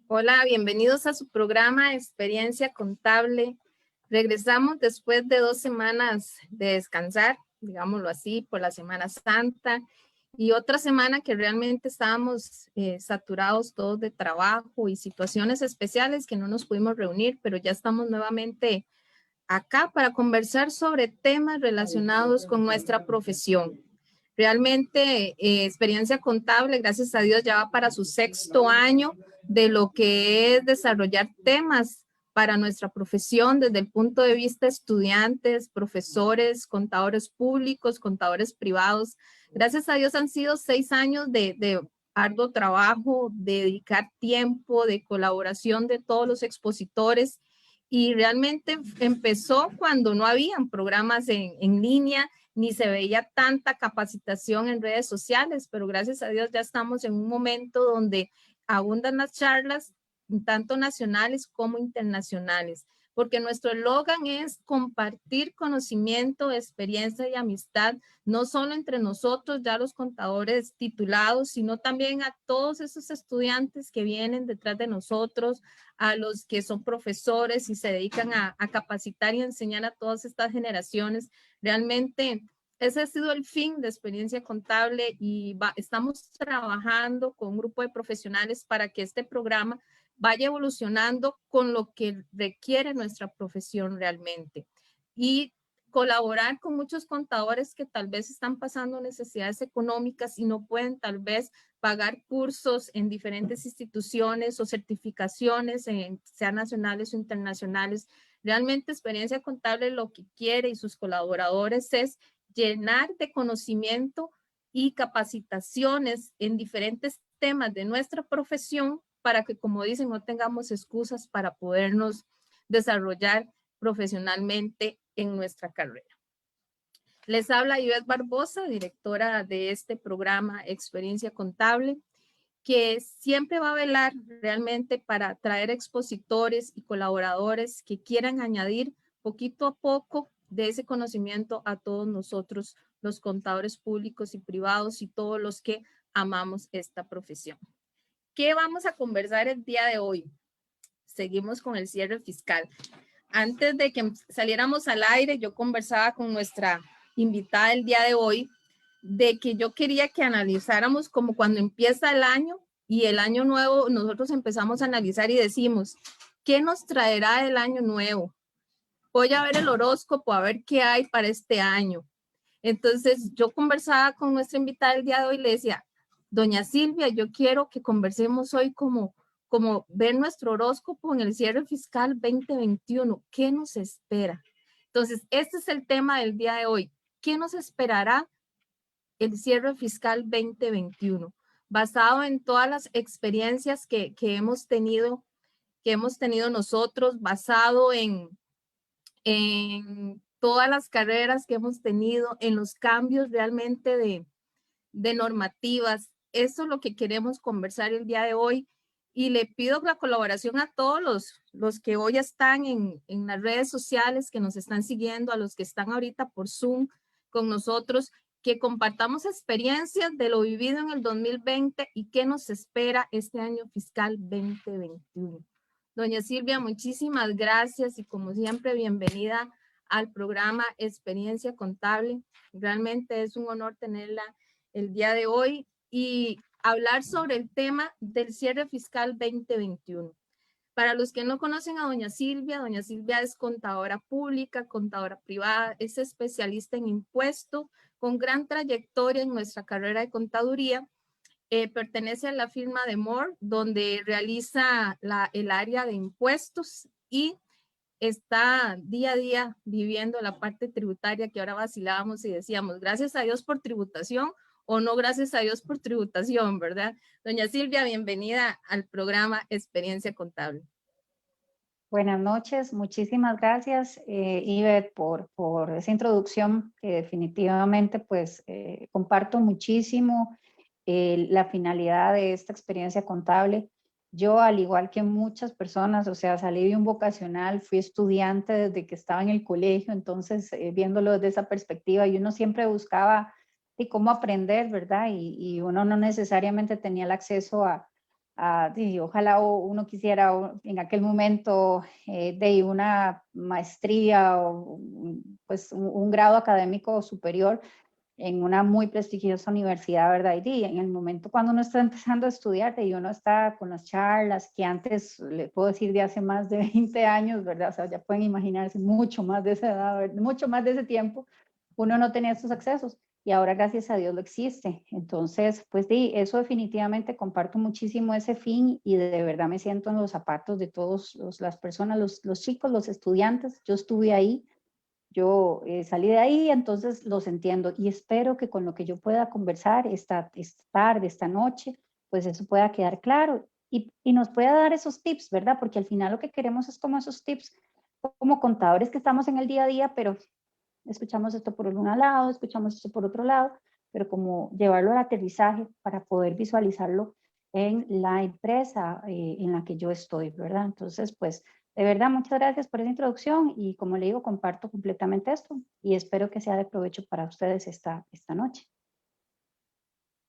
Hola, bienvenidos a su programa Experiencia Contable. Regresamos después de 2 semanas de descansar, digámoslo así, por la Semana Santa y otra semana que realmente estábamos saturados todos de trabajo y situaciones especiales que no nos pudimos reunir, pero ya estamos nuevamente acá para conversar sobre temas relacionados con nuestra profesión. Realmente Experiencia Contable, gracias a Dios, ya va para su 6º año de lo que es desarrollar temas para nuestra profesión desde el punto de vista de estudiantes, profesores, contadores públicos, contadores privados. Gracias a Dios han sido 6 años de arduo trabajo, de dedicar tiempo, de colaboración de todos los expositores y realmente empezó cuando no habían programas en línea, ni se veía tanta capacitación en redes sociales, pero gracias a Dios ya estamos en un momento donde abundan las charlas, tanto nacionales como internacionales, porque nuestro eslogan es compartir conocimiento, experiencia y amistad, no solo entre nosotros, ya los contadores titulados, sino también a todos esos estudiantes que vienen detrás de nosotros, a los que son profesores y se dedican a capacitar y enseñar a todas estas generaciones. Realmente ese ha sido el fin de Experiencia Contable y estamos trabajando con un grupo de profesionales para que este programa vaya evolucionando con lo que requiere nuestra profesión realmente. Y colaborar con muchos contadores que tal vez están pasando necesidades económicas y no pueden tal vez pagar cursos en diferentes instituciones o certificaciones, sean nacionales o internacionales. Realmente Experiencia Contable lo que quiere y sus colaboradores es llenar de conocimiento y capacitaciones en diferentes temas de nuestra profesión para que, como dicen, no tengamos excusas para podernos desarrollar profesionalmente en nuestra carrera. Les habla Ivette Barbosa, directora de este programa Experiencia Contable, que siempre va a velar realmente para traer expositores y colaboradores que quieran añadir poquito a poco de ese conocimiento a todos nosotros, los contadores públicos y privados y todos los que amamos esta profesión. ¿Qué vamos a conversar el día de hoy? Seguimos con el cierre fiscal. Antes de que saliéramos al aire, yo conversaba con nuestra invitada el día de hoy de que yo quería que analizáramos como cuando empieza el año y el año nuevo, nosotros empezamos a analizar y decimos, ¿qué nos traerá el año nuevo? Voy a ver el horóscopo, a ver qué hay para este año. Entonces yo conversaba con nuestra invitada el día de hoy y le decía, doña Silvia, yo quiero que conversemos hoy como ver nuestro horóscopo en el cierre fiscal 2021. ¿Qué nos espera? Entonces, este es el tema del día de hoy. ¿Qué nos esperará el cierre fiscal 2021? Basado en todas las experiencias que hemos tenido nosotros, basado en todas las carreras que hemos tenido, en los cambios realmente de normativas. Eso es lo que queremos conversar el día de hoy y le pido la colaboración a todos los que hoy están en las redes sociales, que nos están siguiendo, a los que están ahorita por Zoom con nosotros, que compartamos experiencias de lo vivido en el 2020 y qué nos espera este año fiscal 2021. Doña Silvia, muchísimas gracias y como siempre, bienvenida al programa Experiencia Contable. Realmente es un honor tenerla el día de hoy y hablar sobre el tema del cierre fiscal 2021. Para los que no conocen a doña Silvia es contadora pública, contadora privada, es especialista en impuesto, con gran trayectoria en nuestra carrera de contaduría. Pertenece a la firma de Moore, donde realiza el área de impuestos y está día a día viviendo la parte tributaria que ahora vacilábamos y decíamos, gracias a Dios por tributación o no gracias a Dios por tributación, ¿verdad? Doña Silvia, bienvenida al programa Experiencia Contable. Buenas noches, muchísimas gracias, Ivette, por esa introducción que definitivamente pues comparto muchísimo la finalidad de esta experiencia contable Yo, al igual que muchas personas, o sea, salí de un vocacional, fui estudiante desde que estaba en el colegio, entonces viéndolo desde esa perspectiva, y uno siempre buscaba de cómo aprender, ¿verdad? Y uno no necesariamente tenía el acceso ojalá uno quisiera en aquel momento de una maestría o pues un grado académico superior en una muy prestigiosa universidad, ¿verdad? Y en el momento cuando uno está empezando a estudiar y uno está con las charlas que antes, le puedo decir de hace más de 20 años, ¿verdad? O sea, ya pueden imaginarse mucho más de esa edad, ¿verdad? Mucho más de ese tiempo, uno no tenía estos accesos y ahora gracias a Dios lo existe. Entonces, pues sí, eso definitivamente comparto muchísimo ese fin y de verdad me siento en los zapatos de todas las personas, los chicos, los estudiantes. Yo estuve ahí, yo salí de ahí, entonces los entiendo y espero que con lo que yo pueda conversar esta tarde, esta noche, pues eso pueda quedar claro y nos pueda dar esos tips, ¿verdad? Porque al final lo que queremos es como esos tips, como contadores que estamos en el día a día, pero escuchamos esto por un lado, escuchamos esto por otro lado, pero como llevarlo al aterrizaje para poder visualizarlo en la empresa en la que yo estoy, ¿verdad? Entonces, pues, de verdad, muchas gracias por esa introducción y como le digo, comparto completamente esto y espero que sea de provecho para ustedes esta noche.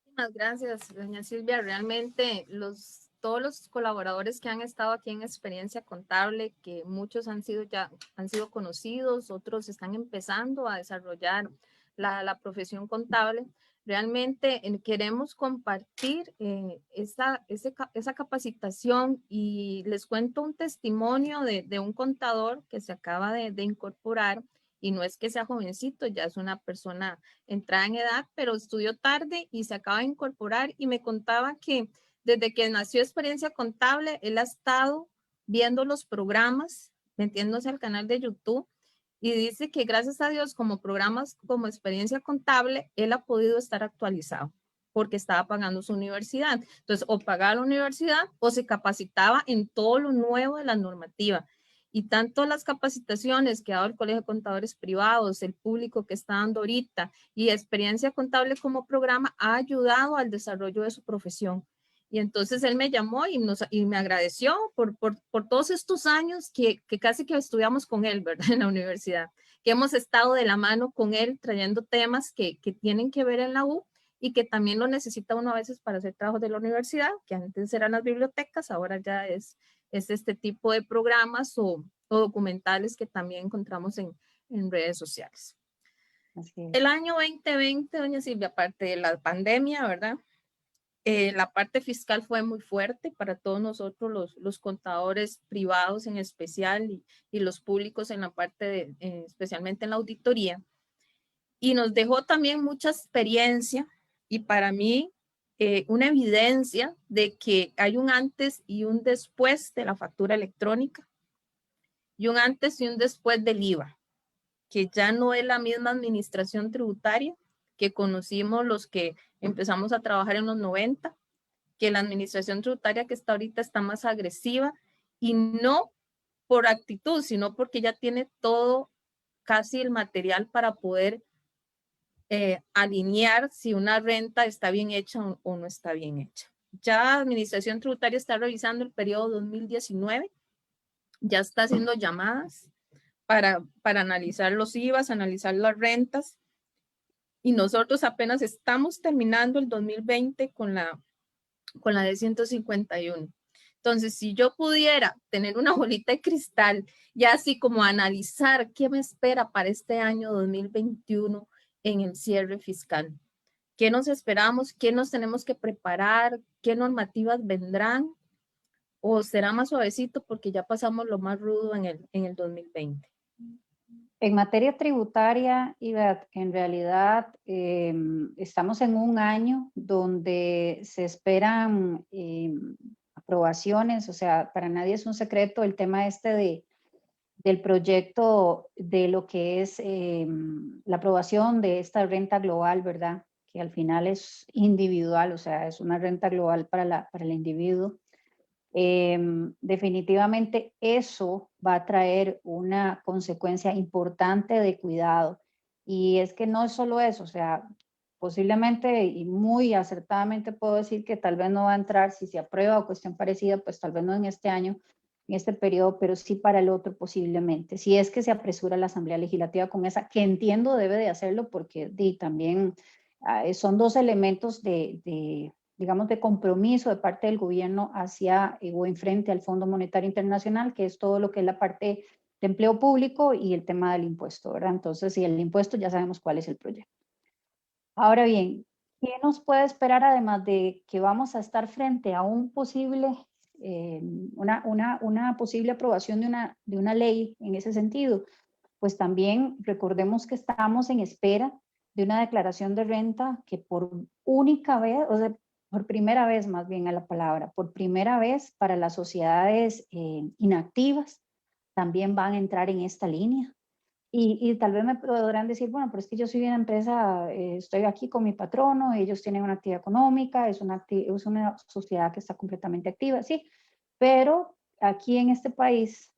Muchas gracias, doña Silvia. Realmente todos los colaboradores que han estado aquí en Experiencia Contable, que muchos han sido conocidos, otros están empezando a desarrollar la profesión contable. Realmente queremos compartir esa capacitación y les cuento un testimonio de un contador que se acaba de incorporar y no es que sea jovencito, ya es una persona entrada en edad, pero estudió tarde y se acaba de incorporar y me contaba que desde que nació Experiencia Contable, él ha estado viendo los programas, metiéndose al canal de YouTube y dice que gracias a Dios como programas como Experiencia Contable, él ha podido estar actualizado porque estaba pagando su universidad. Entonces, o pagaba la universidad o se capacitaba en todo lo nuevo de la normativa. Y tanto las capacitaciones que ha dado el Colegio de Contadores Privados, el público que está dando ahorita y Experiencia Contable como programa ha ayudado al desarrollo de su profesión. Y entonces él me llamó y me agradeció por todos estos años que casi que estudiamos con él, ¿verdad? En la universidad, que hemos estado de la mano con él trayendo temas que tienen que ver en la U y que también lo necesita uno a veces para hacer trabajos de la universidad, que antes eran las bibliotecas, ahora ya es este tipo de programas o documentales que también encontramos en redes sociales. Así es. El año 2020, doña Silvia, aparte de la pandemia, ¿verdad? La parte fiscal fue muy fuerte para todos nosotros, los contadores privados en especial y los públicos en la parte especialmente en la auditoría. Y nos dejó también mucha experiencia y para mí una evidencia de que hay un antes y un después de la factura electrónica y un antes y un después del IVA, que ya no es la misma administración tributaria que conocimos los que empezamos a trabajar en los 90, que la administración tributaria que está ahorita está más agresiva y no por actitud, sino porque ya tiene todo casi el material para poder alinear si una renta está bien hecha o no está bien hecha. Ya la Administración Tributaria está revisando el periodo 2019, ya está haciendo llamadas para analizar los IVAs, analizar las rentas, y nosotros apenas estamos terminando el 2020 con la de 151. Entonces, si yo pudiera tener una bolita de cristal y así como analizar qué me espera para este año 2021 en el cierre fiscal, qué nos esperamos, qué nos tenemos que preparar, qué normativas vendrán, o será más suavecito porque ya pasamos lo más rudo en el 2020. En materia tributaria, Ivette, en realidad estamos en un año donde se esperan aprobaciones, o sea, para nadie es un secreto el tema del proyecto de lo que es la aprobación de esta renta global, ¿verdad? Que al final es individual, o sea, es una renta global para el individuo. Definitivamente eso va a traer una consecuencia importante de cuidado. Y es que no es solo eso, o sea, posiblemente y muy acertadamente puedo decir que tal vez no va a entrar, si se aprueba o cuestión parecida, pues tal vez no en este año, en este periodo, pero sí para el otro posiblemente. Si es que se apresura la Asamblea Legislativa con esa, que entiendo debe de hacerlo porque también son dos elementos digamos, de compromiso de parte del gobierno hacia o en frente al Fondo Monetario Internacional, que es todo lo que es la parte de empleo público y el tema del impuesto, ¿verdad? Entonces, si el impuesto ya sabemos cuál es el proyecto. Ahora bien, ¿qué nos puede esperar además de que vamos a estar frente a un posible, una posible aprobación de una ley en ese sentido? Pues también recordemos que estamos en espera de una declaración de renta que por única vez, o sea, por primera vez más bien a la palabra, por primera vez para las sociedades inactivas también van a entrar en esta línea. Y tal vez me podrán decir, bueno, pero es que yo soy una empresa, estoy aquí con mi patrono, ellos tienen una actividad económica, es una sociedad que está completamente activa, sí, pero aquí en este país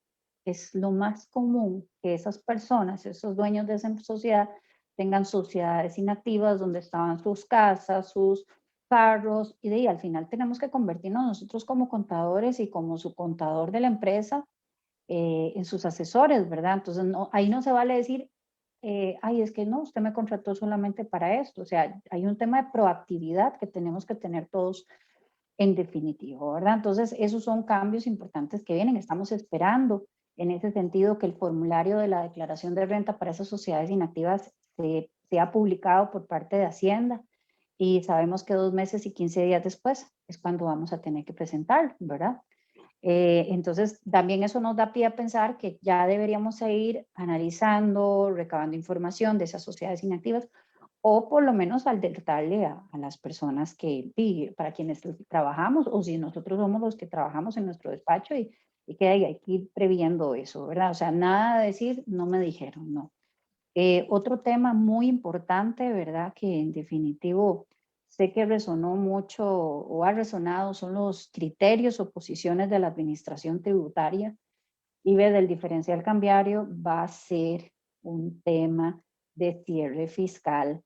es lo más común que esas personas, esos dueños de esa sociedad, tengan sociedades inactivas donde estaban sus casas, sus carros, y de ahí al final tenemos que convertirnos nosotros como contadores y como su contador de la empresa en sus asesores, ¿verdad? Entonces, no, ahí no se vale decir, ay, es que no, usted me contrató solamente para esto. O sea, hay un tema de proactividad que tenemos que tener todos en definitivo, ¿verdad? Entonces, esos son cambios importantes que vienen. Estamos esperando en ese sentido que el formulario de la declaración de renta para esas sociedades inactivas sea publicado por parte de Hacienda y sabemos que 2 meses y 15 días después es cuando vamos a tener que presentar, ¿verdad? Entonces, también eso nos da pie a pensar que ya deberíamos ir analizando, recabando información de esas sociedades inactivas o por lo menos alertarle a las personas para quienes trabajamos o si nosotros somos los que trabajamos en nuestro despacho y que hay que ir previendo eso, ¿verdad? O sea, nada de decir, no me dijeron, no. Otro tema muy importante, ¿verdad? Que en definitivo sé que resonó mucho o ha resonado son los criterios o posiciones de la administración tributaria y del diferencial cambiario va a ser un tema de cierre fiscal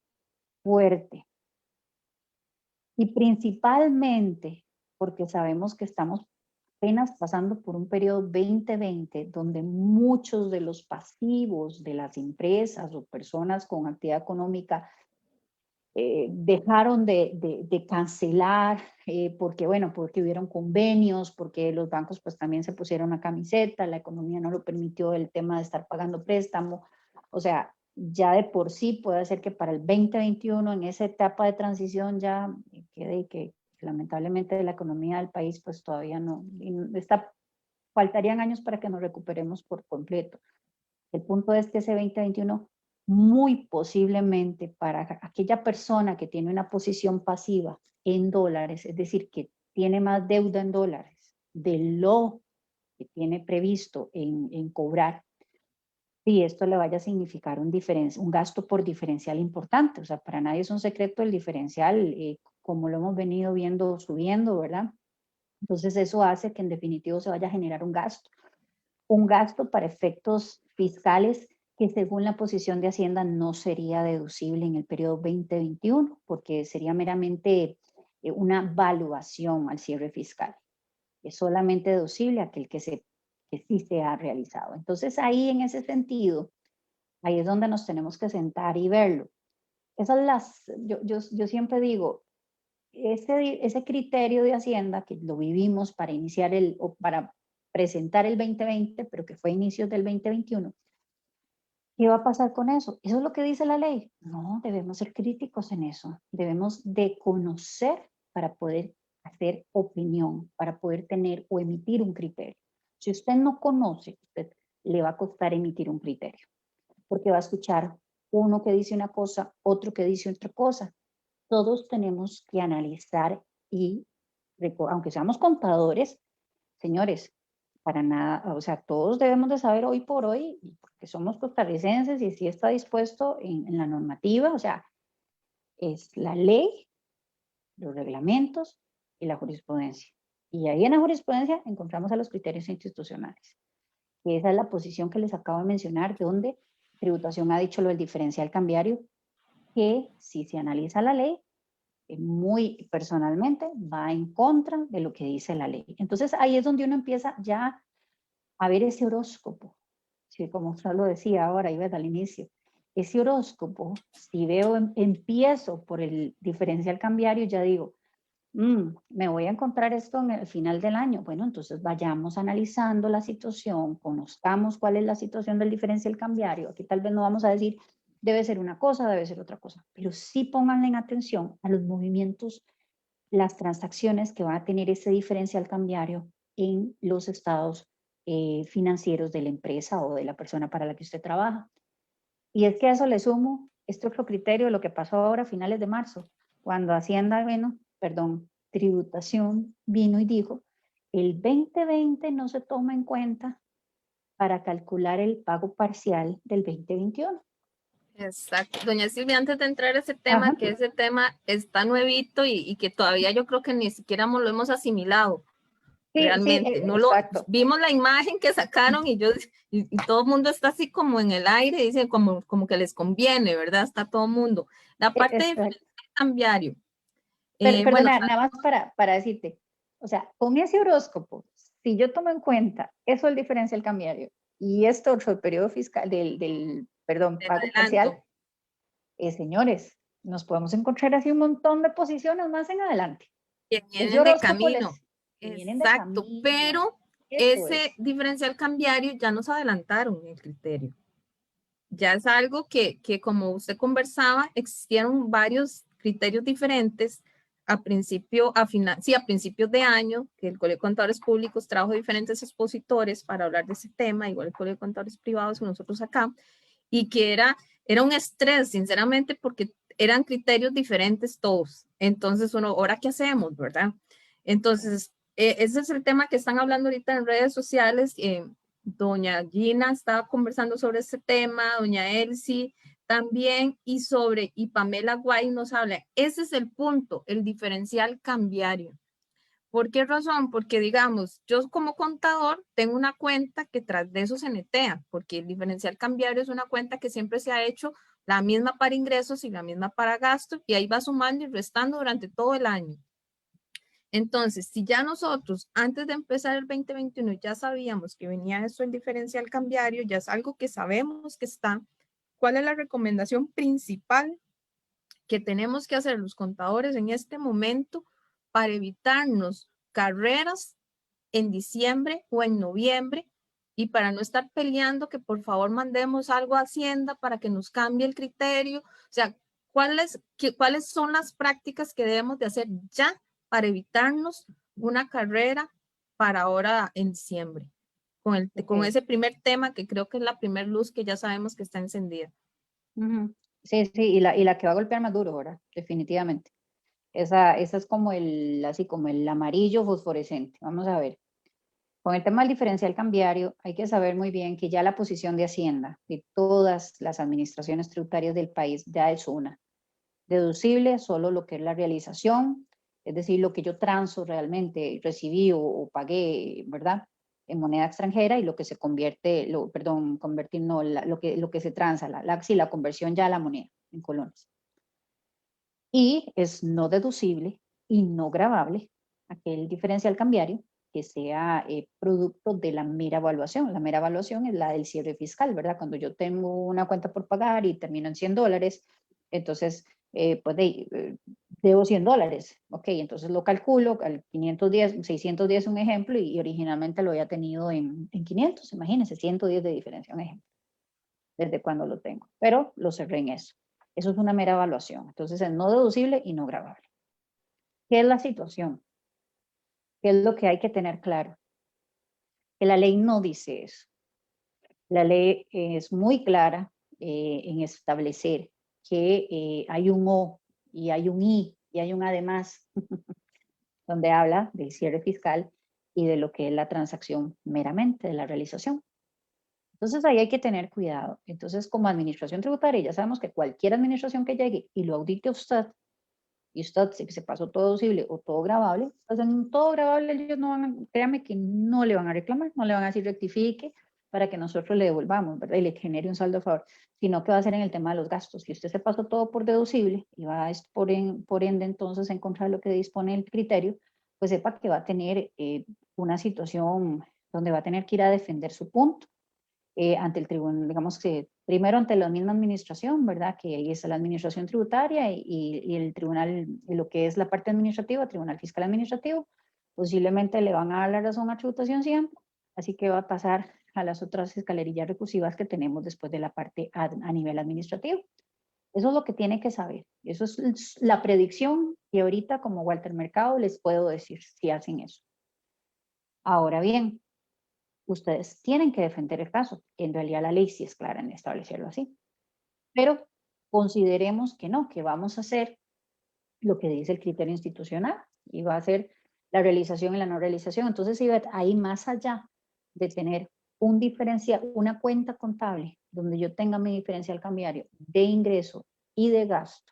fuerte. Y principalmente porque sabemos que estamos apenas pasando por un periodo 2020 donde muchos de los pasivos de las empresas o personas con actividad económica dejaron de cancelar porque, bueno, porque hubieron convenios, porque los bancos pues también se pusieron una camiseta, la economía no lo permitió el tema de estar pagando préstamo. O sea, ya de por sí puede ser que para el 2021, en esa etapa de transición ya quede que lamentablemente la economía del país pues todavía no, faltarían años para que nos recuperemos por completo. El punto es que ese 2021 muy posiblemente para aquella persona que tiene una posición pasiva en dólares, es decir, que tiene más deuda en dólares de lo que tiene previsto en cobrar, y esto le vaya a significar un gasto por diferencial importante. O sea, para nadie es un secreto el diferencial, como lo hemos venido viendo subiendo, ¿verdad? Entonces eso hace que en definitivo se vaya a generar un gasto para efectos fiscales que según la posición de Hacienda no sería deducible en el periodo 2021, porque sería meramente una valuación al cierre fiscal. Es solamente deducible aquel que sí se ha realizado. Entonces ahí en ese sentido, ahí es donde nos tenemos que sentar y verlo. Yo siempre digo, ese criterio de Hacienda que lo vivimos para iniciar o para presentar el 2020, pero que fue a inicios del 2021, ¿qué va a pasar con eso? ¿Eso es lo que dice la ley? No, debemos ser críticos en eso. Debemos de conocer para poder hacer opinión, para poder tener o emitir un criterio. Si usted no conoce, usted le va a costar emitir un criterio, porque va a escuchar uno que dice una cosa, otro que dice otra cosa. Todos tenemos que analizar y, aunque seamos contadores, señores, para nada, o sea, todos debemos de saber hoy por hoy, porque somos costarricenses y sí está dispuesto en la normativa, o sea, es la ley, los reglamentos y la jurisprudencia. Y ahí en la jurisprudencia encontramos a los criterios institucionales. Y esa es la posición que les acabo de mencionar, donde tributación ha dicho lo del diferencial cambiario, que si se analiza la ley, muy personalmente va en contra de lo que dice la ley. Entonces ahí es donde uno empieza ya a ver ese horóscopo, sí, como usted lo decía ahora, iba al inicio. Ese horóscopo, si veo, empiezo por el diferencial cambiario, ya digo, me voy a encontrar esto en el final del año. Bueno, entonces vayamos analizando la situación, conozcamos cuál es la situación del diferencial cambiario. Aquí tal vez no vamos a decir, debe ser una cosa, debe ser otra cosa, pero sí pónganle en atención a los movimientos, las transacciones que va a tener ese diferencial cambiario en los estados financieros de la empresa o de la persona para la que usted trabaja. Y es que a eso le sumo este otro criterio, lo que pasó ahora a finales de marzo, cuando Hacienda, tributación vino y dijo, el 2020 no se toma en cuenta para calcular el pago parcial del 2021. Exacto. Doña Silvia, antes de entrar a ese tema, Ajá. que ese tema está nuevito y que todavía yo creo que ni siquiera lo hemos asimilado Sí, sí, realmente. No lo exacto. vimos la imagen que sacaron y todo el mundo está así como en el aire, dice como que les conviene, ¿verdad? Está todo el mundo. La parte de Exacto. diferencial cambiario. Bueno, Perdona, nada más para decirte, o sea, con ese horóscopo, si yo tomo en cuenta eso el diferencial cambiario y esto otro, el periodo fiscal del pago parcial, adelanto. señores, nos podemos encontrar así un montón de posiciones más en adelante. Que Ese vienen de horóscopo camino. les que vienen de Exacto, camino. pero Eso ese es. diferencial cambiario ya nos adelantaron el criterio. Ya es algo que como usted conversaba, existieron varios criterios diferentes a principios de año, que el Colegio de Contadores Públicos trajo diferentes expositores para hablar de ese tema, igual el Colegio de Contadores Privados y nosotros acá, y que era un estrés, sinceramente, porque eran criterios diferentes todos. Entonces, uno, ¿ahora qué hacemos, verdad? Entonces, ese es el tema que están hablando ahorita en redes sociales. Doña Gina estaba conversando sobre este tema, doña Elsie también, y Pamela Guay nos habla. Ese es el punto, el diferencial cambiario. ¿Por qué razón? Porque digamos, yo como contador tengo una cuenta que tras de eso se netea, porque el diferencial cambiario es una cuenta que siempre se ha hecho la misma para ingresos y la misma para gastos, y ahí va sumando y restando durante todo el año. Entonces, si ya nosotros antes de empezar el 2021 ya sabíamos que venía eso el diferencial cambiario, ya es algo que sabemos que está, ¿cuál es la recomendación principal que tenemos que hacer los contadores en este momento para evitarnos carreras en diciembre o en noviembre y para no estar peleando que por favor mandemos algo a Hacienda para que nos cambie el criterio? O sea, ¿cuáles son las prácticas que debemos de hacer ya para evitarnos una carrera para ahora en diciembre? Con Okay. ese primer tema que creo que es la primer luz que ya sabemos que está encendida. Sí, sí, y la que va a golpear más duro, ¿verdad? Definitivamente. Esa es como así como el amarillo fosforescente. Vamos a ver. Con el tema del diferencial cambiario, hay que saber muy bien que ya la posición de Hacienda, de todas las administraciones tributarias del país, ya es una. Deducible solo lo que es la realización, es decir, lo que yo transo realmente, recibí o pagué, ¿verdad? En moneda extranjera y lo que se convierte, convertir no, lo que se transa, sí, la conversión ya a la moneda en colones. Y es no deducible y no gravable aquel diferencial cambiario que sea producto de la mera evaluación. La mera evaluación es la del cierre fiscal, ¿verdad? Cuando yo tengo una cuenta por pagar y termino en $100, entonces, debo $100, ok, entonces lo calculo al 510, 610 un ejemplo, y originalmente lo había tenido en 500, imagínense, 110 de diferencia, un ejemplo, desde cuando lo tengo, pero lo cerré en eso. Eso es una mera evaluación, entonces es no deducible y no gravable. ¿Qué es la situación? ¿Qué es lo que hay que tener claro? Que la ley no dice eso. La ley es muy clara en establecer que hay un O y hay un I y hay un además, donde habla del cierre fiscal y de lo que es la transacción meramente, de la realización. Entonces ahí hay que tener cuidado. Entonces, como administración tributaria, ya sabemos que cualquier administración que llegue y lo audite usted, y usted se pasó todo deducible o todo grabable, pues en todo grabable ellos no van a, créame que no le van a reclamar, no le van a decir rectifique, para que nosotros le devolvamos, ¿verdad? Y le genere un saldo a favor, sino que va a ser en el tema de los gastos. Si usted se pasó todo por deducible y va por ende entonces en contra de lo que dispone el criterio, pues sepa que va a tener una situación donde va a tener que ir a defender su punto ante el tribunal, digamos que primero ante la misma administración, ¿verdad? Que ahí está la administración tributaria y el tribunal, lo que es la parte administrativa, tribunal fiscal administrativo, posiblemente le van a dar la razón a tributación siempre, así que va a pasar a las otras escalerillas recursivas que tenemos después de la parte a nivel administrativo. Eso es lo que tiene que saber. Eso es la predicción y ahorita como Walter Mercado les puedo decir si hacen eso. Ahora bien, ustedes tienen que defender el caso. En realidad la ley sí es clara en establecerlo así. Pero consideremos que no, que vamos a hacer lo que dice el criterio institucional y va a ser la realización y la no realización. Entonces, ahí más allá de tener un diferencial, una cuenta contable donde yo tenga mi diferencial cambiario de ingreso y de gasto,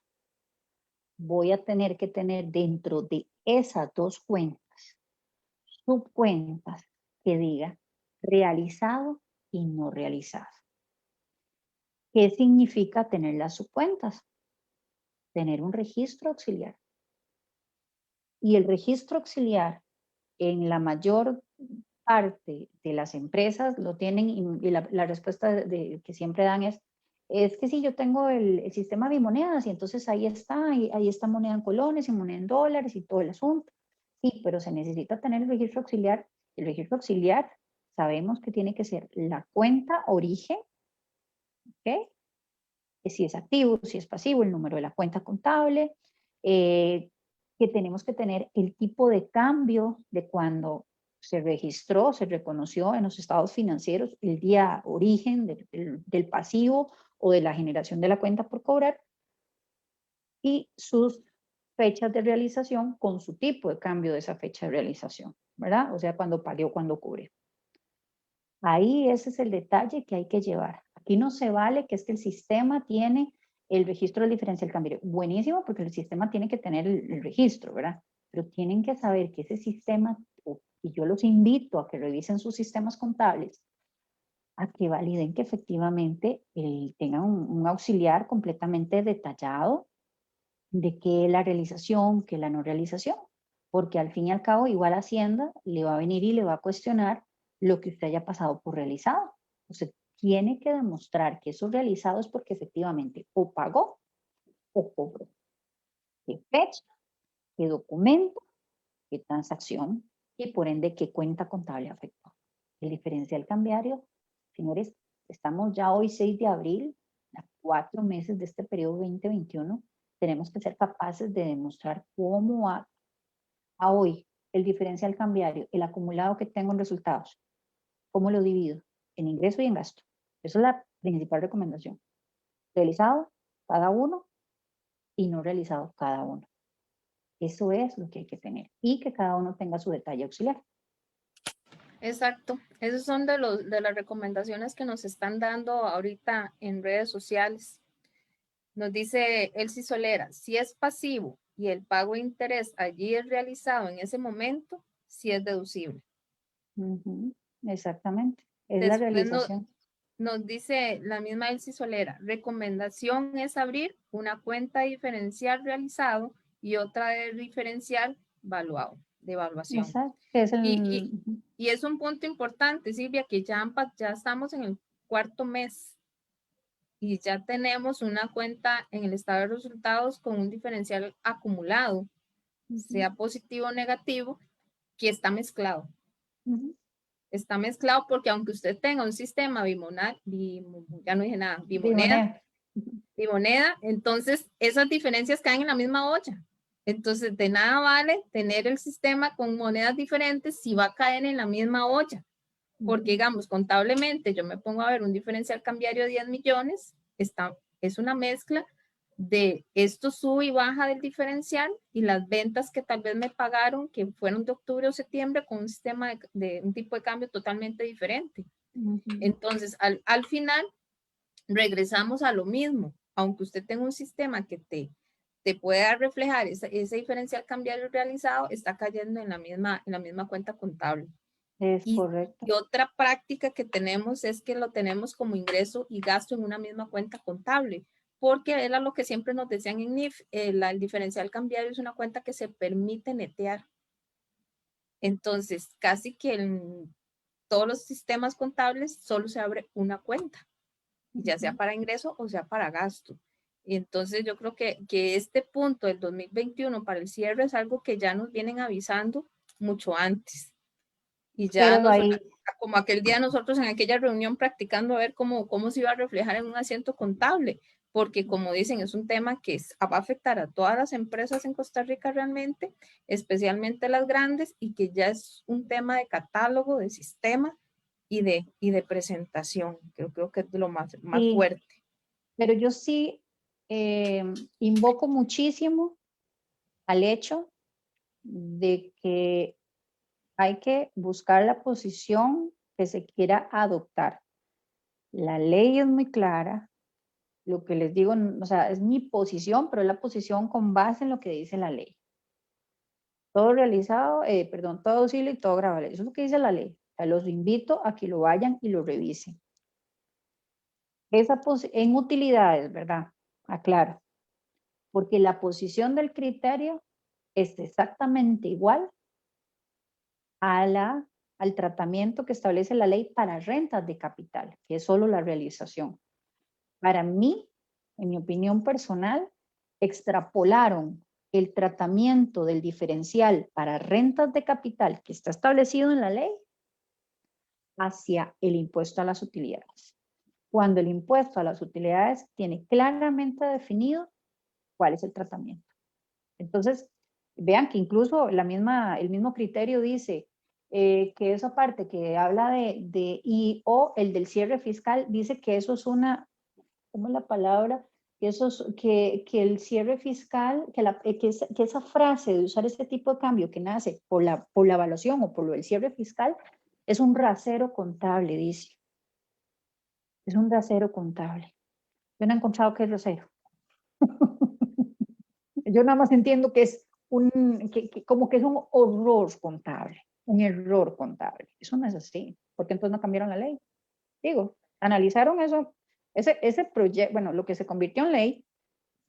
voy a tener que tener dentro de esas dos cuentas, subcuentas que diga realizado y no realizado. ¿Qué significa tener las subcuentas? Tener un registro auxiliar. Y el registro auxiliar en la mayor parte de las empresas lo tienen y la respuesta que siempre dan es que sí, yo tengo el sistema bimonedas y entonces ahí está moneda en colones y moneda en dólares y todo el asunto. Sí, pero se necesita tener el registro auxiliar. El registro auxiliar sabemos que tiene que ser la cuenta origen, ¿ok? Si es activo, si es pasivo, el número de la cuenta contable, que tenemos que tener el tipo de cambio de cuando se registró, se reconoció en los estados financieros el día origen del pasivo o de la generación de la cuenta por cobrar y sus fechas de realización con su tipo de cambio de esa fecha de realización, ¿verdad? O sea, cuando pagué o cuando cobré. Ahí ese es el detalle que hay que llevar. Aquí no se vale que es que el sistema tiene el registro del diferencial cambiario. Buenísimo, porque el sistema tiene que tener el registro, ¿verdad? Pero tienen que saber que ese sistema, y yo los invito a que revisen sus sistemas contables, a que validen que efectivamente tengan un auxiliar completamente detallado de qué es la realización, qué es la no realización. Porque al fin y al cabo, igual Hacienda le va a venir y le va a cuestionar lo que usted haya pasado por realizado. Usted tiene que demostrar que eso realizado es porque efectivamente o pagó o cobró. ¿Qué fecha? ¿Qué documento? ¿Qué transacción? Y por ende, ¿qué cuenta contable afectó? El diferencial cambiario, señores, estamos ya hoy 6 de abril, a 4 meses de este periodo 2021, tenemos que ser capaces de demostrar cómo a hoy el diferencial cambiario, el acumulado que tengo en resultados, ¿cómo lo divido? En ingreso y en gasto. Esa es la principal recomendación. Realizado cada uno y no realizado cada uno. Eso es lo que hay que tener y que cada uno tenga su detalle auxiliar. Exacto. Esas son de las recomendaciones que nos están dando ahorita en redes sociales. Nos dice Elsie Solera, si es pasivo y el pago de interés allí es realizado en ese momento, sí es deducible. Exactamente. Es la Después realización. nos dice la misma Elsie Solera, recomendación es abrir una cuenta diferencial realizado y otra de diferencial valuado, de evaluación. Exacto. Es y es un punto importante, Silvia, que ya estamos en el 4.º mes y ya tenemos una cuenta en el estado de resultados con un diferencial acumulado, sea positivo o negativo, que está mezclado. Está mezclado porque aunque usted tenga un sistema ya no dije nada, bimoneda, entonces esas diferencias caen en la misma olla. Entonces de nada vale tener el sistema con monedas diferentes si va a caer en la misma olla. Porque digamos, contablemente yo me pongo a ver un diferencial cambiario de 10 millones, es una mezcla de esto sube y baja del diferencial y las ventas que tal vez me pagaron, que fueron de octubre o septiembre, con un sistema de un tipo de cambio totalmente diferente. Entonces, al final, regresamos a lo mismo. Aunque usted tenga un sistema que te pueda reflejar ese diferencial cambiario realizado, está cayendo en la misma cuenta contable. Es Y, correcto. y otra práctica que tenemos es que lo tenemos como ingreso y gasto en una misma cuenta contable, porque era lo que siempre nos decían en NIF, el diferencial cambiario es una cuenta que se permite netear. Entonces, casi que en todos los sistemas contables solo se abre una cuenta, ya sea para ingreso o sea para gasto. Y entonces yo creo que este punto del 2021 para el cierre es algo que ya nos vienen avisando mucho antes. Y ya Pero nos, ahí, como aquel día nosotros en aquella reunión practicando a ver cómo se iba a reflejar en un asiento contable, porque como dicen, es un tema que va a afectar a todas las empresas en Costa Rica realmente, especialmente las grandes, y que ya es un tema de catálogo, de sistema y de presentación. Creo que es lo más sí, fuerte. pero yo sí invoco muchísimo al hecho de que hay que buscar la posición que se quiera adoptar. La ley es muy clara, lo que les digo, o sea, es mi posición, pero es la posición con base en lo que dice la ley. Todo realizado, perdón, todo auxilio y todo grabable. Eso es lo que dice la ley. O sea, los invito a que lo vayan y lo revisen. En utilidades, ¿verdad? Aclaro, porque la posición del criterio es exactamente igual al tratamiento que establece la ley para rentas de capital, que es solo la realización. Para mí, en mi opinión personal, extrapolaron el tratamiento del diferencial para rentas de capital que está establecido en la ley hacia el impuesto a las utilidades. Cuando el impuesto a las utilidades tiene claramente definido cuál es el tratamiento. Entonces, vean que incluso el mismo criterio dice que esa parte que habla o el del cierre fiscal, dice que eso es ¿cómo es la palabra? Que el cierre fiscal, que esa frase de usar este tipo de cambio que nace por la evaluación o por lo del cierre fiscal, es un rasero contable, dice. Es un rasero contable. Yo no he encontrado qué es rasero. Yo nada más entiendo que es como que es un horror contable, un error contable. Eso no es así, porque entonces no cambiaron la ley. Digo, analizaron eso, ese proyecto, bueno, lo que se convirtió en ley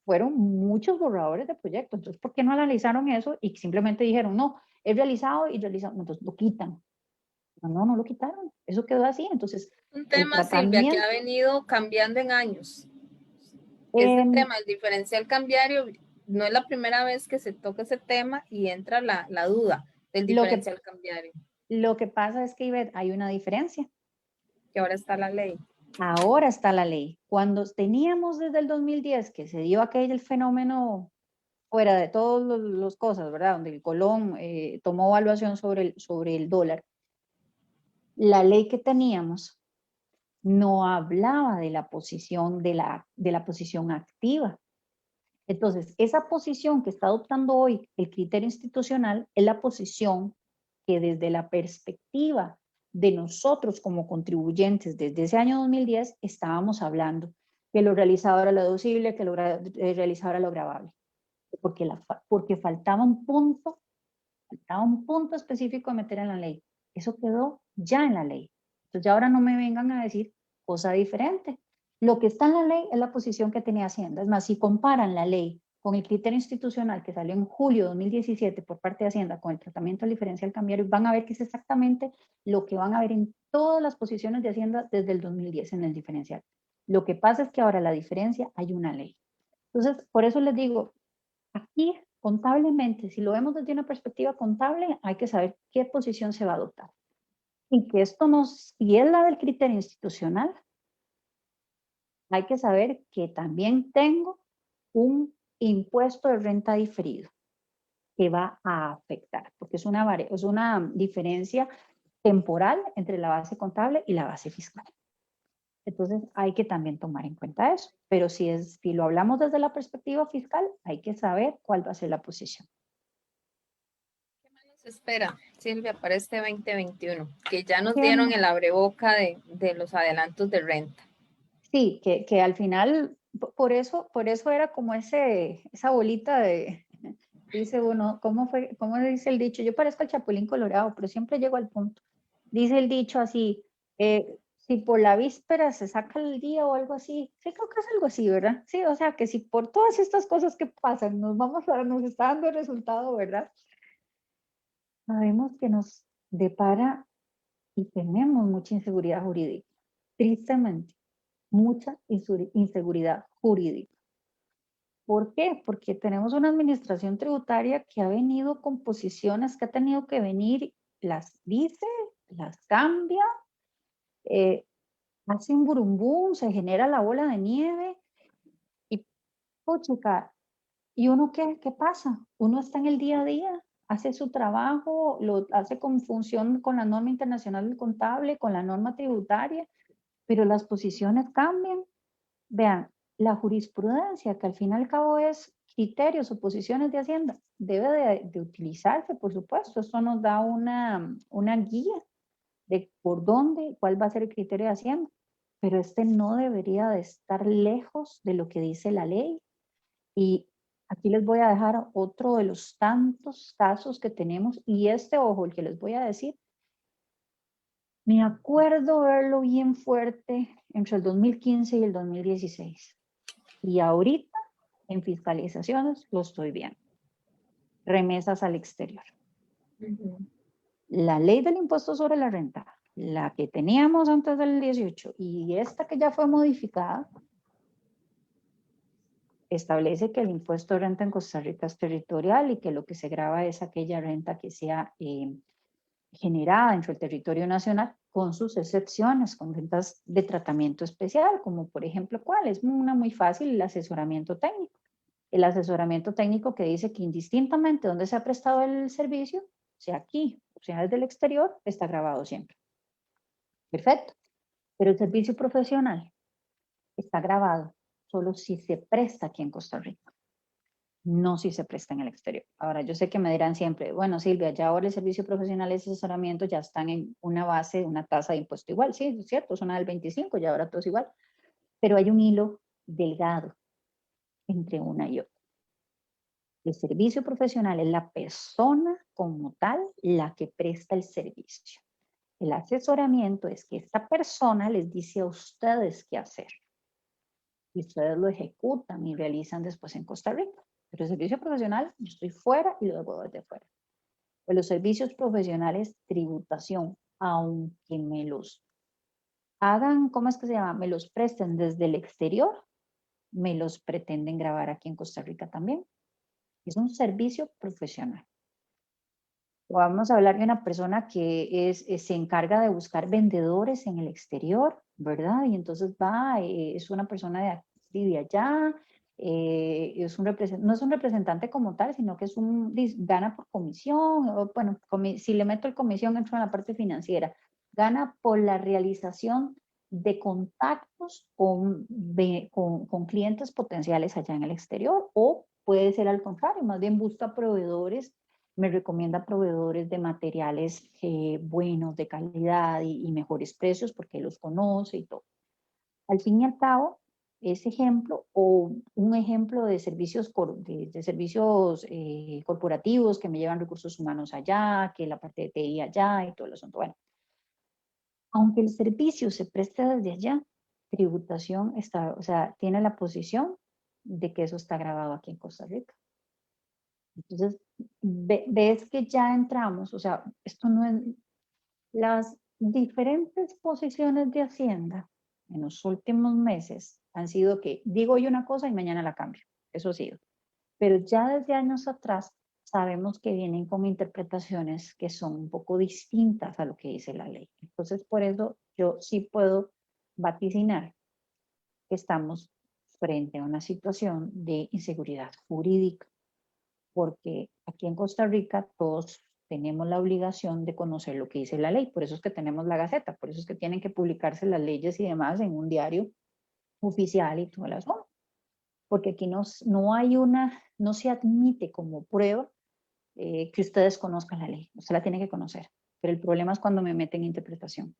fueron muchos borradores de proyectos. Entonces, ¿por qué no analizaron eso y simplemente dijeron, no, es realizado y realizado? Entonces lo quitan. No lo quitaron. Eso quedó así. Entonces, Un el tema, Silvia, que ha tratamiento, venido cambiando en años. Este eh, tema, el diferencial cambiario, no es la primera vez que se toca ese tema y entra la duda del lo que, diferencial cambiario, lo que pasa es que, Ivette, hay una diferencia. que ahora está la ley. Ahora está la ley. Cuando teníamos desde el 2010 que se dio aquel fenómeno fuera de todas las cosas, ¿verdad? Donde el Colón tomó evaluación sobre el dólar, la ley que teníamos no hablaba de la posición de la posición activa. Entonces, esa posición que está adoptando hoy el criterio institucional es la posición que desde la perspectiva de nosotros como contribuyentes desde ese año 2010 estábamos hablando, que lo realizado era lo deducible, que lo realizado era lo gravable, porque faltaba un punto específico a meter en la ley. Eso quedó ya en la ley. Entonces ya ahora no me vengan a decir cosa diferente. Lo que está en la ley es la posición que tenía Hacienda. Es más, si comparan la ley con el criterio institucional que salió en julio de 2017 por parte de Hacienda con el tratamiento del diferencial cambiario, van a ver que es exactamente lo que van a ver en todas las posiciones de Hacienda desde el 2010 en el diferencial. Lo que pasa es que ahora la diferencia hay una ley. Entonces, por eso les digo, aquí contablemente, si lo vemos desde una perspectiva contable, hay que saber qué posición se va a adoptar. Y que esto no, si es la del criterio institucional, hay que saber que también tengo un impuesto de renta diferido que va a afectar, porque es una diferencia temporal entre la base contable y la base fiscal. Entonces hay que también tomar en cuenta eso. Pero si lo hablamos desde la perspectiva fiscal, hay que saber cuál va a ser la posición. ¿Qué más nos espera, Silvia, para este 2021? Que ya nos ¿Qué dieron el abreboca de los adelantos de renta. Sí, que al final, por eso era como esa bolita dice uno, ¿cómo dice el dicho? Yo parezco el Chapulín Colorado, pero siempre llego al punto. dice el dicho así, si por la víspera se saca el día o algo así, sí creo que es algo así, ¿verdad? Sí, o sea, que si por todas estas cosas que pasan nos está dando el resultado, ¿verdad? Sabemos que nos depara y tenemos mucha inseguridad jurídica, tristemente, mucha inseguridad jurídica. ¿Por qué? Porque tenemos una administración tributaria que ha venido con posiciones que ha tenido que venir, las dice, las cambia, hace un burumbum, se genera la bola de nieve y, puchica, ¿y uno qué pasa? Uno está en el día a día, hace su trabajo, lo hace con función con la norma internacional del contable, con la norma tributaria, pero las posiciones cambian. Vean, la jurisprudencia, que al fin y al cabo es criterios o posiciones de Hacienda, debe de utilizarse, por supuesto. Esto nos da una guía de por dónde, cuál va a ser el criterio de Hacienda, pero este no debería de estar lejos de lo que dice la ley. Y aquí les voy a dejar otro de los tantos casos que tenemos, y este, ojo, el que les voy a decir, me acuerdo verlo bien fuerte entre el 2015 y el 2016. Y ahorita en fiscalizaciones lo estoy viendo. Remesas al exterior. La ley del impuesto sobre la renta, la que teníamos antes del 18 y esta que ya fue modificada, establece que el impuesto de renta en Costa Rica es territorial y que lo que se grava es aquella renta que sea generada dentro del territorio nacional, con sus excepciones, con rentas de tratamiento especial, como por ejemplo, ¿cuál? Es una muy fácil, el asesoramiento técnico. El asesoramiento técnico que dice que indistintamente donde se ha prestado el servicio, sea aquí o sea desde el exterior, está grabado siempre. Perfecto. Pero el servicio profesional está grabado solo si se presta aquí en Costa Rica, no si se presta en el exterior. Ahora, yo sé que me dirán siempre, bueno, Silvia, ya ahora el servicio profesional y asesoramiento ya están en una base, una tasa de impuesto igual. Sí, es cierto, es una del 25, ya ahora todo es igual. Pero hay un hilo delgado entre una y otra. El servicio profesional es la persona como tal la que presta el servicio. El asesoramiento es que esta persona les dice a ustedes qué hacer. Y ustedes lo ejecutan y realizan después en Costa Rica. Pero el servicio profesional, yo estoy fuera y lo debo desde fuera. Pero los servicios profesionales, tributación, aunque me los hagan, ¿cómo es que se llama? Me los presten desde el exterior, me los pretenden grabar aquí en Costa Rica también. Es un servicio profesional. Vamos a hablar de una persona que se encarga de buscar vendedores en el exterior, ¿verdad? Y entonces va, es una persona de aquí y de allá, no es un representante como tal, sino que gana por comisión, o, bueno, si le meto el comisión entro en la parte financiera, gana por la realización de contactos con clientes potenciales allá en el exterior, o puede ser al contrario, más bien busca proveedores, me recomienda proveedores de materiales buenos, de calidad y mejores precios porque los conoce y todo. Al fin y al cabo, ese ejemplo o un ejemplo de servicios, servicios corporativos que me llevan recursos humanos allá, que la parte de TI allá y todo el asunto. Bueno, aunque el servicio se preste desde allá, tributación está, o sea, tiene la posición de que eso está grabado aquí en Costa Rica. Entonces, ves que ya entramos, o sea, esto no es, las diferentes posiciones de Hacienda en los últimos meses han sido que digo yo una cosa y mañana la cambio, eso ha sido. Pero ya desde años atrás sabemos que vienen con interpretaciones que son un poco distintas a lo que dice la ley. Entonces, por eso yo sí puedo vaticinar que estamos frente a una situación de inseguridad jurídica, porque aquí en Costa Rica todos tenemos la obligación de conocer lo que dice la ley, por eso es que tenemos la Gaceta, por eso es que tienen que publicarse las leyes y demás en un diario oficial y todo el asunto, porque aquí no hay no se admite como prueba que ustedes conozcan la ley, usted la tiene que conocer, pero el problema es cuando me meten interpretación.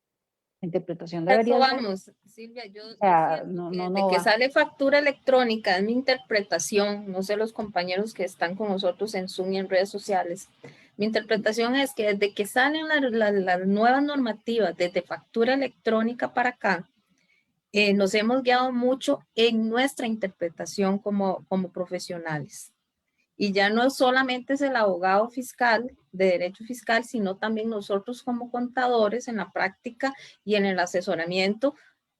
La interpretación Eso debería ser, vamos, Silvia, yo, o yo sea, siento que desde no que va. sale factura electrónica, es mi interpretación, no sé los compañeros que están con nosotros en Zoom y en redes sociales, Mi interpretación es que desde que salen las nuevas normativas, desde factura electrónica para acá, nos hemos guiado mucho en nuestra interpretación como profesionales. Y ya no solamente es el abogado fiscal de derecho fiscal, sino también nosotros como contadores en la práctica y en el asesoramiento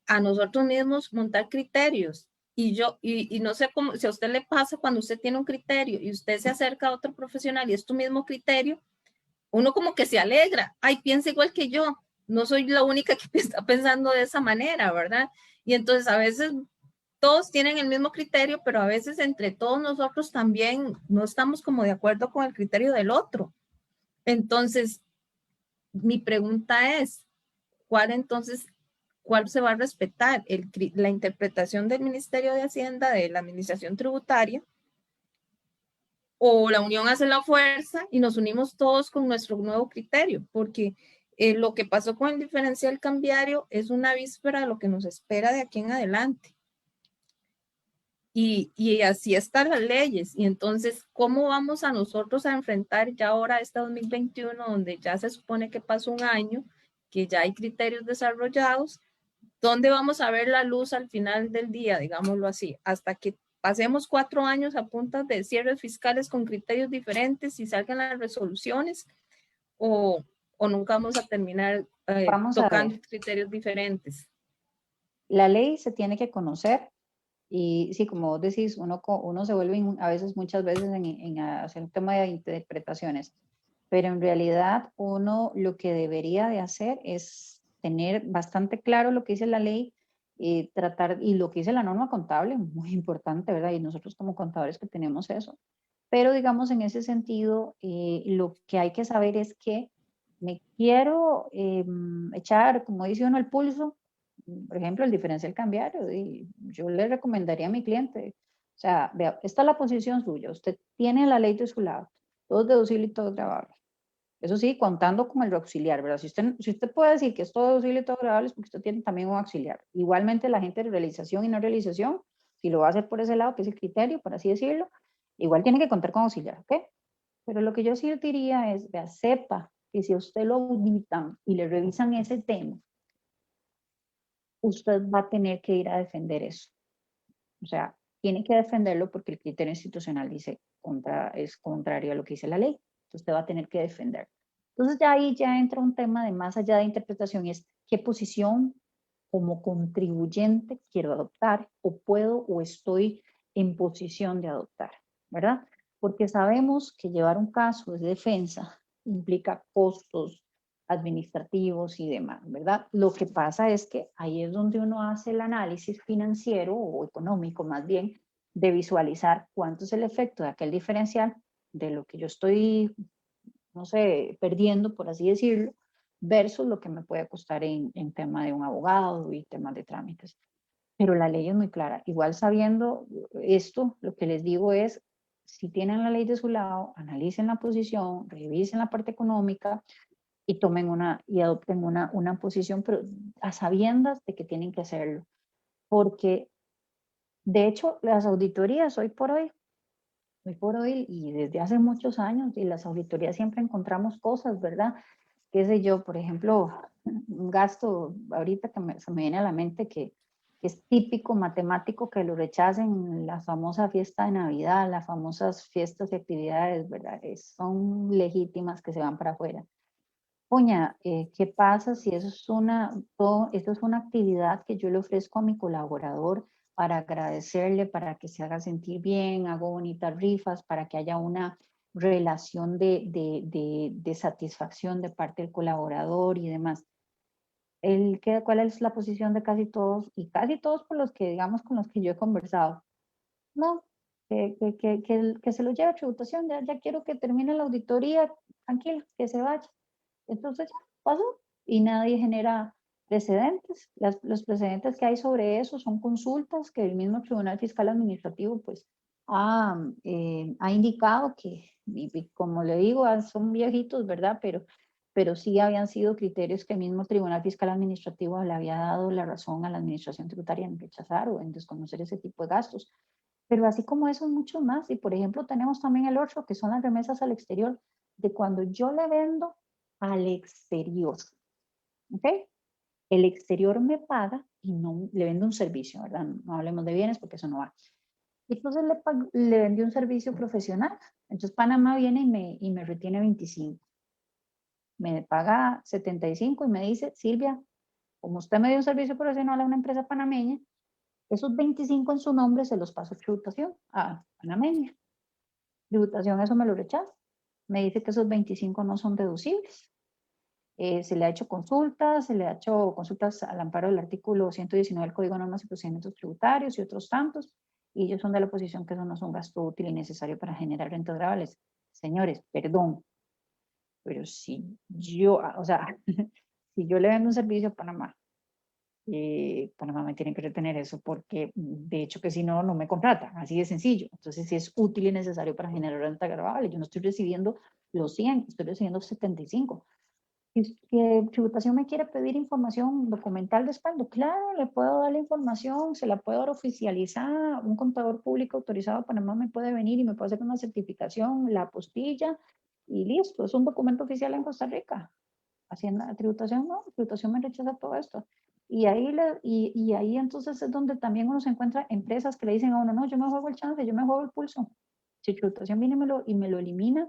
a nosotros mismos montar criterios. Y no sé cómo, si a usted le pasa cuando usted tiene un criterio y usted se acerca a otro profesional y es tu mismo criterio, uno como que se alegra, ay, piensa igual que yo, no soy la única que está pensando de esa manera, ¿verdad? Y entonces a veces todos tienen el mismo criterio, pero a veces entre todos nosotros también no estamos como de acuerdo con el criterio del otro. Entonces, mi pregunta es, ¿cuál se va a respetar? La interpretación del Ministerio de Hacienda, de la Administración Tributaria, o la unión hace la fuerza y nos unimos todos con nuestro nuevo criterio, porque lo que pasó con el diferencial cambiario es una víspera de lo que nos espera de aquí en adelante. Y así están las leyes. Y entonces, ¿cómo vamos a nosotros a enfrentar ya ahora este 2021, donde ya se supone que pasó un año, que ya hay criterios desarrollados? ¿Dónde vamos a ver la luz al final del día, digámoslo así? Hasta que pasemos 4 años a puntas de cierres fiscales con criterios diferentes y salgan las resoluciones, o nunca vamos a terminar Vamos a tocando ver, criterios diferentes. la ley se tiene que conocer y sí, como vos decís, uno se vuelve a veces, muchas veces en hacer un tema de interpretaciones, pero en realidad uno lo que debería de hacer es tener bastante claro lo que dice la ley y tratar, y lo que dice la norma contable, muy importante, ¿verdad? Y nosotros como contadores que tenemos eso. Pero digamos, en ese sentido, lo que hay que saber es que me quiero echar, como dice uno, el pulso, por ejemplo, el diferencial cambiario, y yo le recomendaría a mi cliente, o sea, vea, esta es la posición suya, usted tiene la ley de su lado, todo es deducible y todo es grabable. Eso sí, contando con el auxiliar, ¿verdad? Si usted puede decir que es todo deducible y todo grabable, es porque usted tiene también un auxiliar. Igualmente, la gente de realización y no realización, si lo va a hacer por ese lado, que es el criterio, por así decirlo, igual tiene que contar con auxiliar, ¿ok? Pero lo que yo sí diría es, vea, sepa que si a usted lo auditan y le revisan ese tema, usted va a tener que ir a defender eso. O sea, tiene que defenderlo porque el criterio institucional dice es contrario a lo que dice la ley. Entonces, usted va a tener que defender. Entonces, ya ahí ya entra un tema de más allá de interpretación, y es qué posición como contribuyente quiero adoptar, o puedo o estoy en posición de adoptar, ¿verdad? Porque sabemos que llevar un caso de defensa implica costos administrativos y demás, ¿verdad? Lo que pasa es que ahí es donde uno hace el análisis financiero o económico más bien, de visualizar cuánto es el efecto de aquel diferencial de lo que yo estoy, no sé, perdiendo, por así decirlo, versus lo que me puede costar en tema de un abogado y temas de trámites. Pero la ley es muy clara. Igual sabiendo esto, lo que les digo es, si tienen la ley de su lado, analicen la posición, revisen la parte económica y tomen y adopten una posición, pero a sabiendas de que tienen que hacerlo. Porque, de hecho, las auditorías hoy por hoy y desde hace muchos años, y las auditorías siempre encontramos cosas, ¿verdad? Qué sé yo, por ejemplo, un gasto ahorita que se me viene a la mente que es típico matemático que lo rechacen, la famosa fiesta de Navidad, las famosas fiestas y actividades, ¿verdad? Son legítimas que se van para afuera. Puña, ¿qué pasa si esto es una actividad que yo le ofrezco a mi colaborador para agradecerle, para que se haga sentir bien, hago bonitas rifas, para que haya una relación de satisfacción de parte del colaborador y demás? ¿Cuál es la posición de casi todos? Y casi todos por los que, digamos, con los que yo he conversado. No, que se lo lleve a tributación, ya quiero que termine la auditoría, tranquilo, que se vaya. Entonces ya pasó y nadie genera precedentes. Los precedentes que hay sobre eso son consultas que el mismo Tribunal Fiscal Administrativo pues ha indicado que, y como le digo, son viejitos, ¿verdad? Pero sí habían sido criterios que el mismo Tribunal Fiscal Administrativo le había dado la razón a la Administración Tributaria en rechazar o en desconocer ese tipo de gastos. Pero así como eso, muchos más. Y por ejemplo, tenemos también el otro, que son las remesas al exterior. de cuando yo le vendo al exterior, ¿ok? El exterior me paga y no le vendo un servicio, ¿verdad? No hablemos de bienes porque eso no va. Y entonces le vendí un servicio profesional. Entonces Panamá viene y me retiene 25. Me paga 75 y me dice, Silvia, como usted me dio un servicio profesional a una empresa panameña, esos 25 en su nombre se los paso a tributación a panameña. Tributación, eso me lo rechaza. Me dice que esos 25 no son deducibles. Se le ha hecho consultas, se le ha hecho consultas al amparo del artículo 119 del Código de Normas y Procedimientos Tributarios y otros tantos, y ellos son de la posición que eso no es un gasto útil y necesario para generar rentas gravables. Señores, perdón, pero si yo, o sea, si yo le vendo un servicio a Panamá, Panamá me tiene que retener eso porque de hecho que si no, no me contrata, así de sencillo. Entonces, si es útil y necesario para generar renta gravable, yo no estoy recibiendo los 100, estoy recibiendo 75. Si tributación me quiere pedir información documental de respaldo, claro, le puedo dar la información, se la puedo dar oficializar, un contador público autorizado de Panamá me puede venir y me puede hacer una certificación, la apostilla y listo, es un documento oficial en Costa Rica. Hacienda, tributación no, tributación me rechaza todo esto. Y ahí entonces es donde también uno se encuentra empresas que le dicen a uno, no, yo me juego el chance, yo me juego el pulso. Si tributación viene y me lo elimina,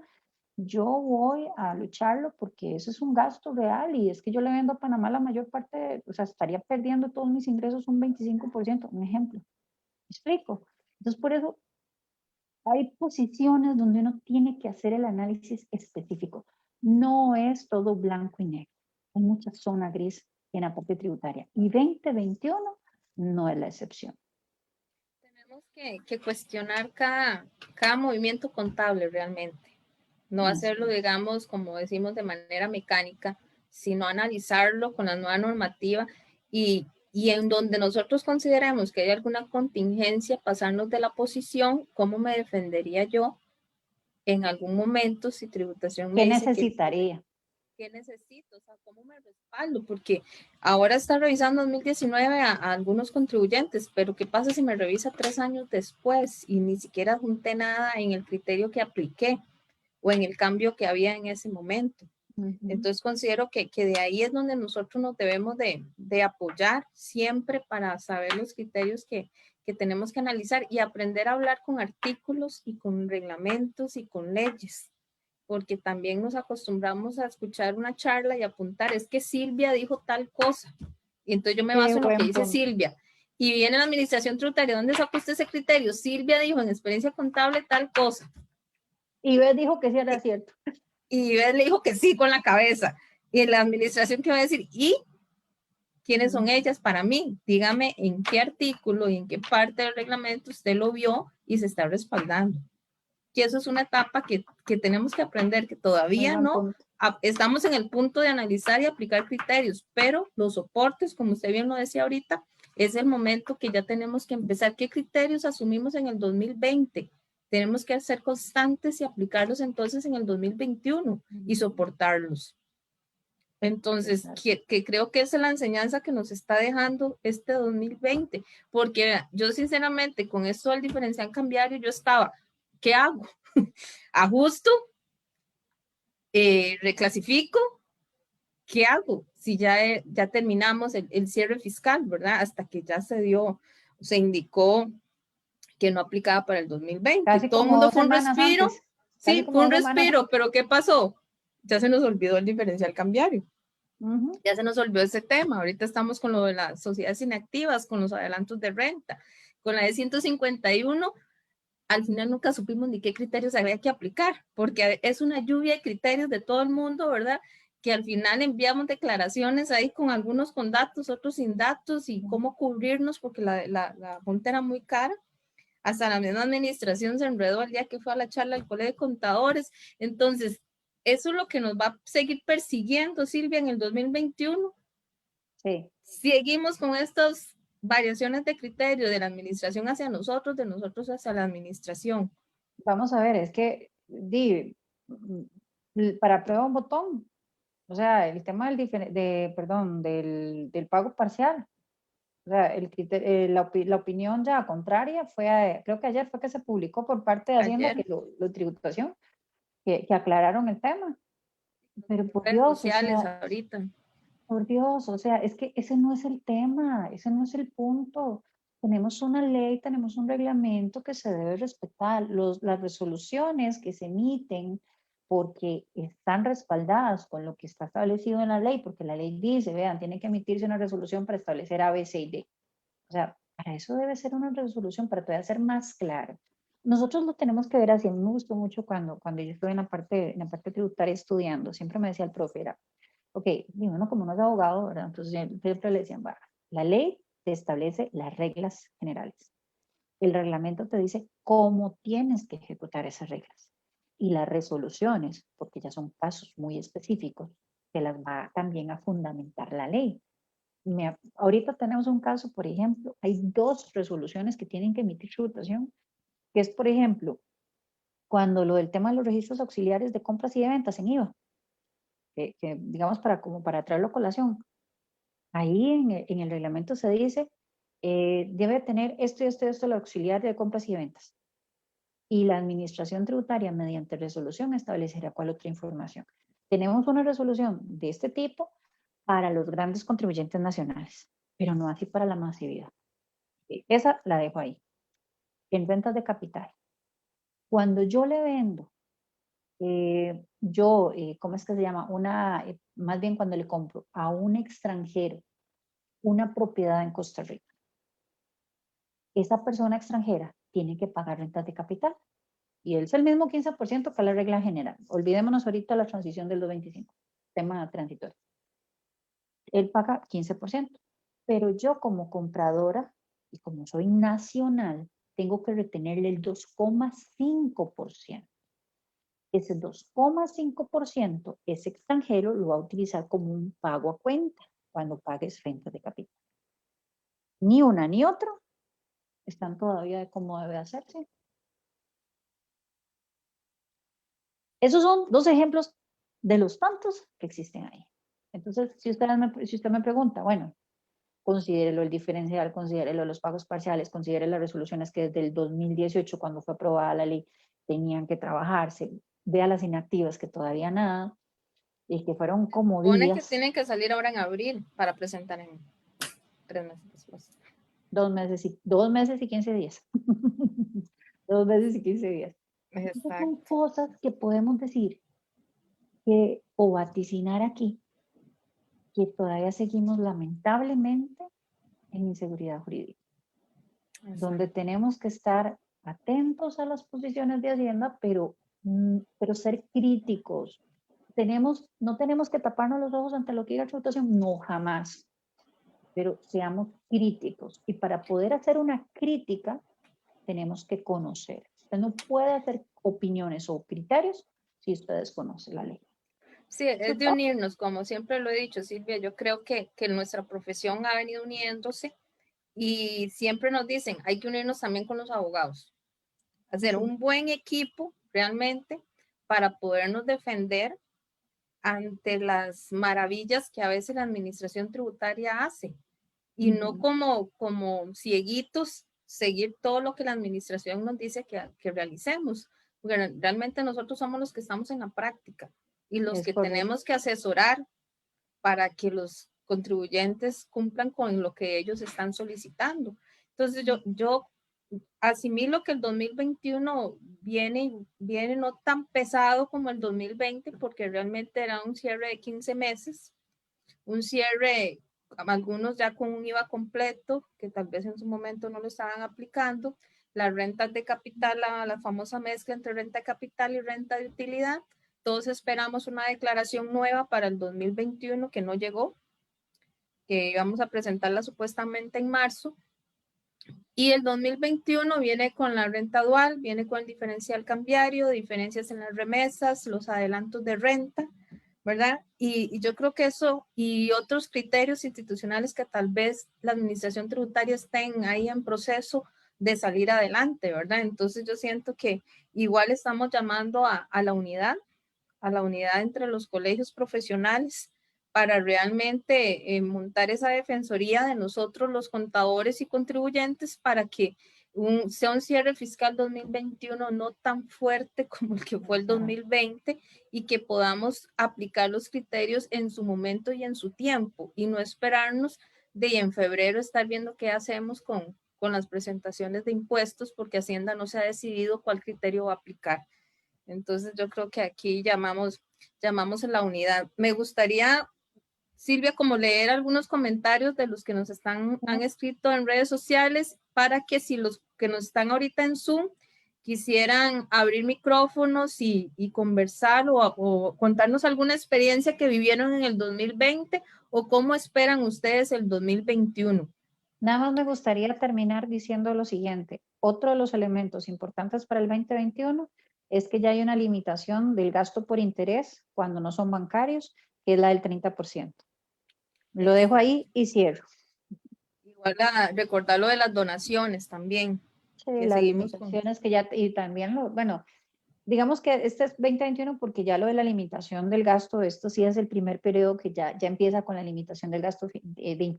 yo voy a lucharlo porque eso es un gasto real y es que yo le vendo a Panamá la mayor parte, o sea, estaría perdiendo todos mis ingresos un 25%, un ejemplo. ¿Me explico? Entonces, por eso hay posiciones donde uno tiene que hacer el análisis específico. No es todo blanco y negro. Hay mucha zona gris en la parte tributaria y 2021 no es la excepción. Tenemos que cuestionar cada movimiento contable realmente. No hacerlo, digamos, como decimos, de manera mecánica, sino analizarlo con la nueva normativa y en donde nosotros consideremos que hay alguna contingencia, pasarnos de la posición, ¿cómo me defendería yo en algún momento si tributación me ¿Qué dice que necesitaría? qué necesito? O sea, ¿cómo me respaldo? Porque ahora está revisando 2019 a algunos contribuyentes, pero ¿qué pasa si me revisa 3 años después y ni siquiera junté nada en el criterio que apliqué o en el cambio que había en ese momento? Entonces considero que de ahí es donde nosotros nos debemos de apoyar siempre para saber los criterios que tenemos que analizar y aprender a hablar con artículos y con reglamentos y con leyes, porque también nos acostumbramos a escuchar una charla y apuntar, es que Silvia dijo tal cosa, y entonces yo me Qué baso en lo que buen dice punto. Silvia, y viene la administración tributaria, ¿dónde sacó usted ese criterio? Silvia dijo en experiencia contable tal cosa. Y Beth dijo que sí era cierto. Y él le dijo que sí con la cabeza. Y la administración que va a decir, ¿y quiénes son ellas para mí? Dígame en qué artículo y en qué parte del reglamento usted lo vio y se está respaldando. Y eso es una etapa que tenemos que aprender, que Muy todavía buen no punto. estamos en el punto de analizar y aplicar criterios, pero los soportes, como usted bien lo decía ahorita, es el momento que ya tenemos que empezar. ¿Qué criterios asumimos en el 2020? Tenemos que ser constantes y aplicarlos entonces en el 2021 y soportarlos. Entonces, que creo que esa es la enseñanza que nos está dejando este 2020, porque yo sinceramente con esto del diferencial cambiario yo estaba, ¿qué hago? ¿Ajusto? ¿Reclasifico? ¿Qué hago? Si ya terminamos el cierre fiscal, ¿verdad? Hasta que ya se indicó que no aplicaba para el 2020. Casi Todo el como mundo 2 fue un semanas respiro, antes. Casi sí, como fue un 2 semanas respiro, antes. pero ¿qué pasó? Ya se nos olvidó el diferencial cambiario. Uh-huh. Ya se nos olvidó ese tema. Ahorita estamos con lo de las sociedades inactivas, con los adelantos de renta, con la de 151. Al final nunca supimos ni qué criterios había que aplicar, porque es una lluvia de criterios de todo el mundo, ¿verdad? Que al final enviamos declaraciones ahí con algunos con datos, otros sin datos y cómo cubrirnos, porque la junta era muy cara. Hasta la misma administración se enredó el día que fue a la charla del Colegio de Contadores. Entonces, eso es lo que nos va a seguir persiguiendo, Silvia, en el 2021. Sí. Seguimos con estas variaciones de criterio de la administración hacia nosotros, de nosotros hacia la administración. Vamos a ver, es que para prueba un botón, o sea, el tema del pago parcial, o sea, la opinión ya contraria fue, creo que ayer fue que se publicó por parte de Hacienda Ayer, que lo tributación, que aclararon el tema. Pero por Redes Dios, o sociales sea, ahorita. por Dios, o sea, es que ese no es el tema, ese no es el punto. Tenemos una ley, tenemos un reglamento que se debe respetar. Las resoluciones que se emiten porque están respaldadas con lo que está establecido en la ley, porque la ley dice, vean, tiene que emitirse una resolución para establecer A, B, C y D. O sea, para eso debe ser una resolución, para todavía ser más claro. Nosotros lo tenemos que ver así. A mí me gustó mucho cuando yo estuve en la parte tributaria estudiando, siempre me decía el profe, era, ok, y uno como no es abogado, ¿verdad? Entonces siempre le decían, va, la ley te establece las reglas generales. El reglamento te dice cómo tienes que ejecutar esas reglas. Y las resoluciones, porque ya son casos muy específicos, te las va también a fundamentar la ley. Ahorita tenemos un caso, por ejemplo, hay 2 resoluciones que tienen que emitir tributación, que es, por ejemplo, cuando lo del tema de los registros auxiliares de compras y de ventas en IVA, que digamos como para traerlo a colación, ahí en el reglamento se dice, debe tener esto y esto y esto el auxiliar de compras y de ventas. Y la administración tributaria mediante resolución establecerá cuál otra información. Tenemos una resolución de este tipo para los grandes contribuyentes nacionales, pero no así para la masividad. Esa la dejo ahí. En rentas de capital. Cuando yo le vendo, ¿cómo es que se llama? Más bien cuando le compro a un extranjero una propiedad en Costa Rica, esa persona extranjera tiene que pagar rentas de capital. Y es el mismo 15% que la regla general. Olvidémonos ahorita la transición del 225, tema transitorio. Él paga 15%, pero yo como compradora y como soy nacional, tengo que retenerle el 2,5%. Ese 2,5%, ese extranjero lo va a utilizar como un pago a cuenta cuando pagues renta de capital. Ni una ni otra están todavía de cómo debe hacerse. Esos son 2 ejemplos de los tantos que existen ahí. Entonces, si usted me pregunta, bueno, considérelo el diferencial, considérelo los pagos parciales, considere las resoluciones que desde el 2018, cuando fue aprobada la ley, tenían que trabajarse, vea las inactivas que todavía nada, y que fueron como Supone que días, tienen que salir ahora en abril para presentar en 3 meses después. 2 meses y 15 días. 2 meses y 15 días. Estas son Exacto. cosas que podemos decir o vaticinar aquí, que todavía seguimos lamentablemente en inseguridad jurídica, donde tenemos que estar atentos a las posiciones de Hacienda, pero ser críticos. No tenemos que taparnos los ojos ante lo que diga tributación, no, jamás, pero seamos críticos. Y para poder hacer una crítica, tenemos que conocer. Usted no puede hacer opiniones o criterios si usted desconoce la ley. Sí, es de unirnos, como siempre lo he dicho, Silvia. Yo creo que nuestra profesión ha venido uniéndose y siempre nos dicen, hay que unirnos también con los abogados, hacer un buen equipo realmente para podernos defender ante las maravillas que a veces la administración tributaria hace y no como cieguitos seguir todo lo que la administración nos dice que realicemos. Porque realmente nosotros somos los que estamos en la práctica y los Es que correcto. tenemos que asesorar para que los contribuyentes cumplan con lo que ellos están solicitando. Entonces yo asimilo que el 2021 viene no tan pesado como el 2020 porque realmente era un cierre de 15 meses, un cierre, algunos ya con un IVA completo, que tal vez en su momento no lo estaban aplicando, las rentas de capital, la famosa mezcla entre renta de capital y renta de utilidad. Todos esperamos una declaración nueva para el 2021 que no llegó, que íbamos a presentarla supuestamente en marzo. Y el 2021 viene con la renta dual, viene con el diferencial cambiario, diferencias en las remesas, los adelantos de renta, ¿verdad? Y yo creo que eso y otros criterios institucionales que tal vez la administración tributaria estén ahí en proceso de salir adelante, ¿verdad? Entonces yo siento que igual estamos llamando a la unidad entre los colegios profesionales para realmente montar esa defensoría de nosotros, los contadores y contribuyentes, para que sea un cierre fiscal 2021 no tan fuerte como el que fue el 2020 y que podamos aplicar los criterios en su momento y en su tiempo y no esperarnos de en febrero estar viendo qué hacemos con las presentaciones de impuestos porque Hacienda no se ha decidido cuál criterio va a aplicar. Entonces yo creo que aquí llamamos a la unidad. Me gustaría, Silvia, como leer algunos comentarios de los que nos han escrito en redes sociales para que si los que nos están ahorita en Zoom quisieran abrir micrófonos y conversar o contarnos alguna experiencia que vivieron en el 2020 o cómo esperan ustedes el 2021. Nada más me gustaría terminar diciendo lo siguiente. Otro de los elementos importantes para el 2021 es que ya hay una limitación del gasto por interés cuando no son bancarios, que es la del 30%. Lo dejo ahí y cierro. Igual recordar lo de las donaciones también. Sí, las limitaciones que ya, y también bueno, digamos que este es 2021 porque ya lo de la limitación del gasto, esto sí es el primer periodo que ya empieza con la limitación del gasto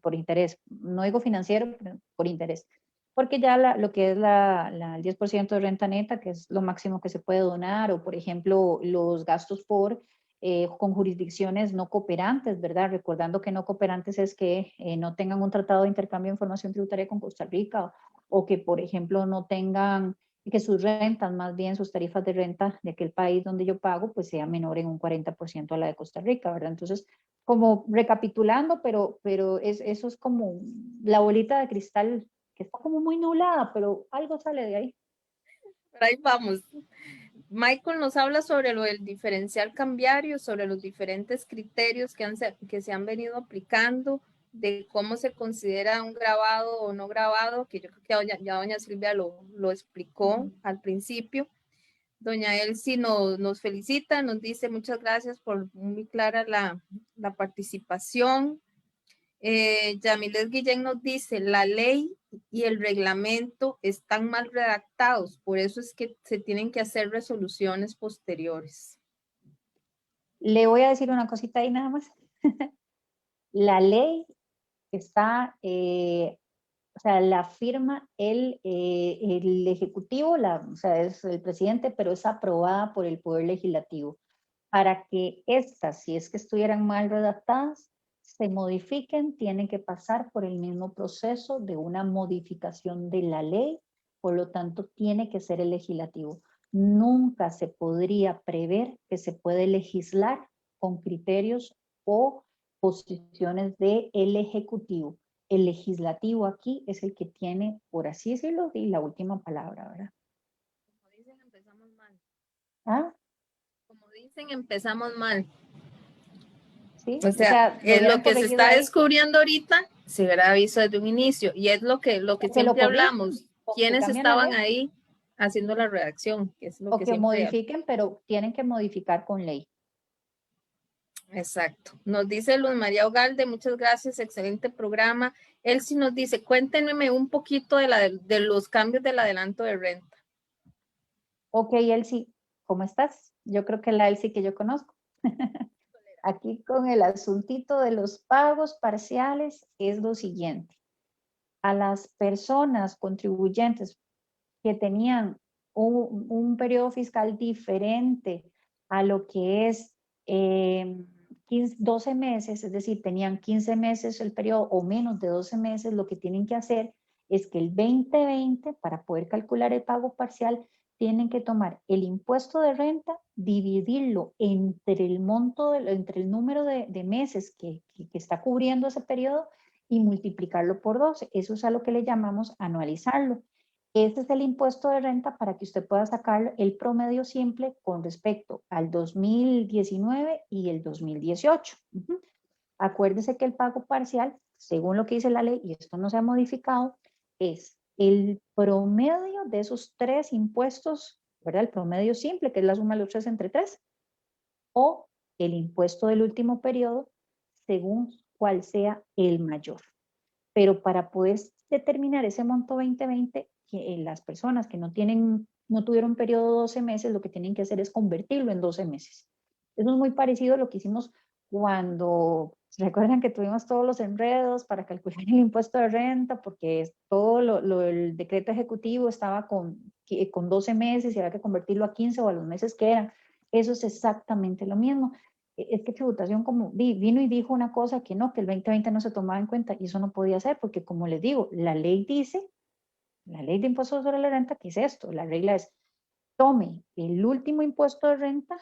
por interés, no digo financiero, pero por interés, porque ya lo que es el 10% de renta neta, que es lo máximo que se puede donar, o por ejemplo los gastos con jurisdicciones no cooperantes, ¿verdad? Recordando que no cooperantes es que no tengan un tratado de intercambio de información tributaria con Costa Rica o que, por ejemplo, no tengan que sus rentas, más bien sus tarifas de renta de aquel país donde yo pago, pues sea menor en un 40% a la de Costa Rica, ¿verdad? Entonces, como recapitulando, pero eso es como la bolita de cristal que está como muy nublada, pero algo sale de ahí. Por ahí vamos. Michael nos habla sobre lo del diferencial cambiario, sobre los diferentes criterios que se han venido aplicando, de cómo se considera un grabado o no grabado, que yo creo que ya doña Silvia lo explicó al principio. Doña Elsie nos felicita, nos dice muchas gracias por muy clara la participación. Yamilet Guillén nos dice, la ley y el reglamento están mal redactados, por eso es que se tienen que hacer resoluciones posteriores. Le voy a decir una cosita ahí nada más. La ley está, o sea, la firma el Ejecutivo, o sea, es el presidente, pero es aprobada por el Poder Legislativo. Para que estas, si es que estuvieran mal redactadas, se modifiquen, tienen que pasar por el mismo proceso de una modificación de la ley, por lo tanto, tiene que ser el legislativo. Nunca se podría prever que se puede legislar con criterios o posiciones del ejecutivo. El legislativo aquí es el que tiene, por así decirlo, la última palabra, ¿verdad? Como dicen, empezamos mal. ¿Ah? Como dicen, empezamos mal. ¿Sí? O sea, lo lo que se está ahí, descubriendo ahorita se hubiera visto desde un inicio y es lo que siempre hablamos. ¿Quiénes estaban ahí haciendo la redacción? Que es lo o que que siempre modifiquen, pero tienen que modificar con ley. Exacto. Nos dice Luz María Ogalde, muchas gracias, excelente programa. Él sí nos dice, cuéntenme un poquito de los cambios del adelanto de renta. Ok, Elsie, ¿cómo estás? Yo creo que la Elsie que yo conozco. Aquí con el asuntito de los pagos parciales es lo siguiente. A las personas contribuyentes que tenían un periodo fiscal diferente a lo que es 12 meses, es decir, tenían 15 meses el periodo o menos de 12 meses, lo que tienen que hacer es que el 2020, para poder calcular el pago parcial, tienen que tomar el impuesto de renta, dividirlo entre el monto, entre el número de meses que está cubriendo ese periodo y multiplicarlo por 12. Eso es a lo que le llamamos anualizarlo. Ese es el impuesto de renta para que usted pueda sacar el promedio simple con respecto al 2019 y el 2018. Acuérdese que el pago parcial, según lo que dice la ley, y esto no se ha modificado, es el promedio de esos tres impuestos, ¿verdad? El promedio simple, que es la suma de los tres entre tres, o el impuesto del último periodo, según cuál sea el mayor. Pero para poder determinar ese monto 2020, las personas que no tuvieron periodo de 12 meses, lo que tienen que hacer es convertirlo en 12 meses. Eso es muy parecido a lo que hicimos cuando Recuerden que tuvimos todos los enredos para calcular el impuesto de renta, porque todo el decreto ejecutivo estaba con 12 meses y había que convertirlo a 15 o a los meses que eran. Eso es exactamente lo mismo. Es que tributación como vino y dijo una cosa que no, que el 2020 no se tomaba en cuenta, y eso no podía ser, porque como les digo, la ley dice, la ley de impuesto sobre la renta, ¿qué es esto? La regla es, tome el último impuesto de renta,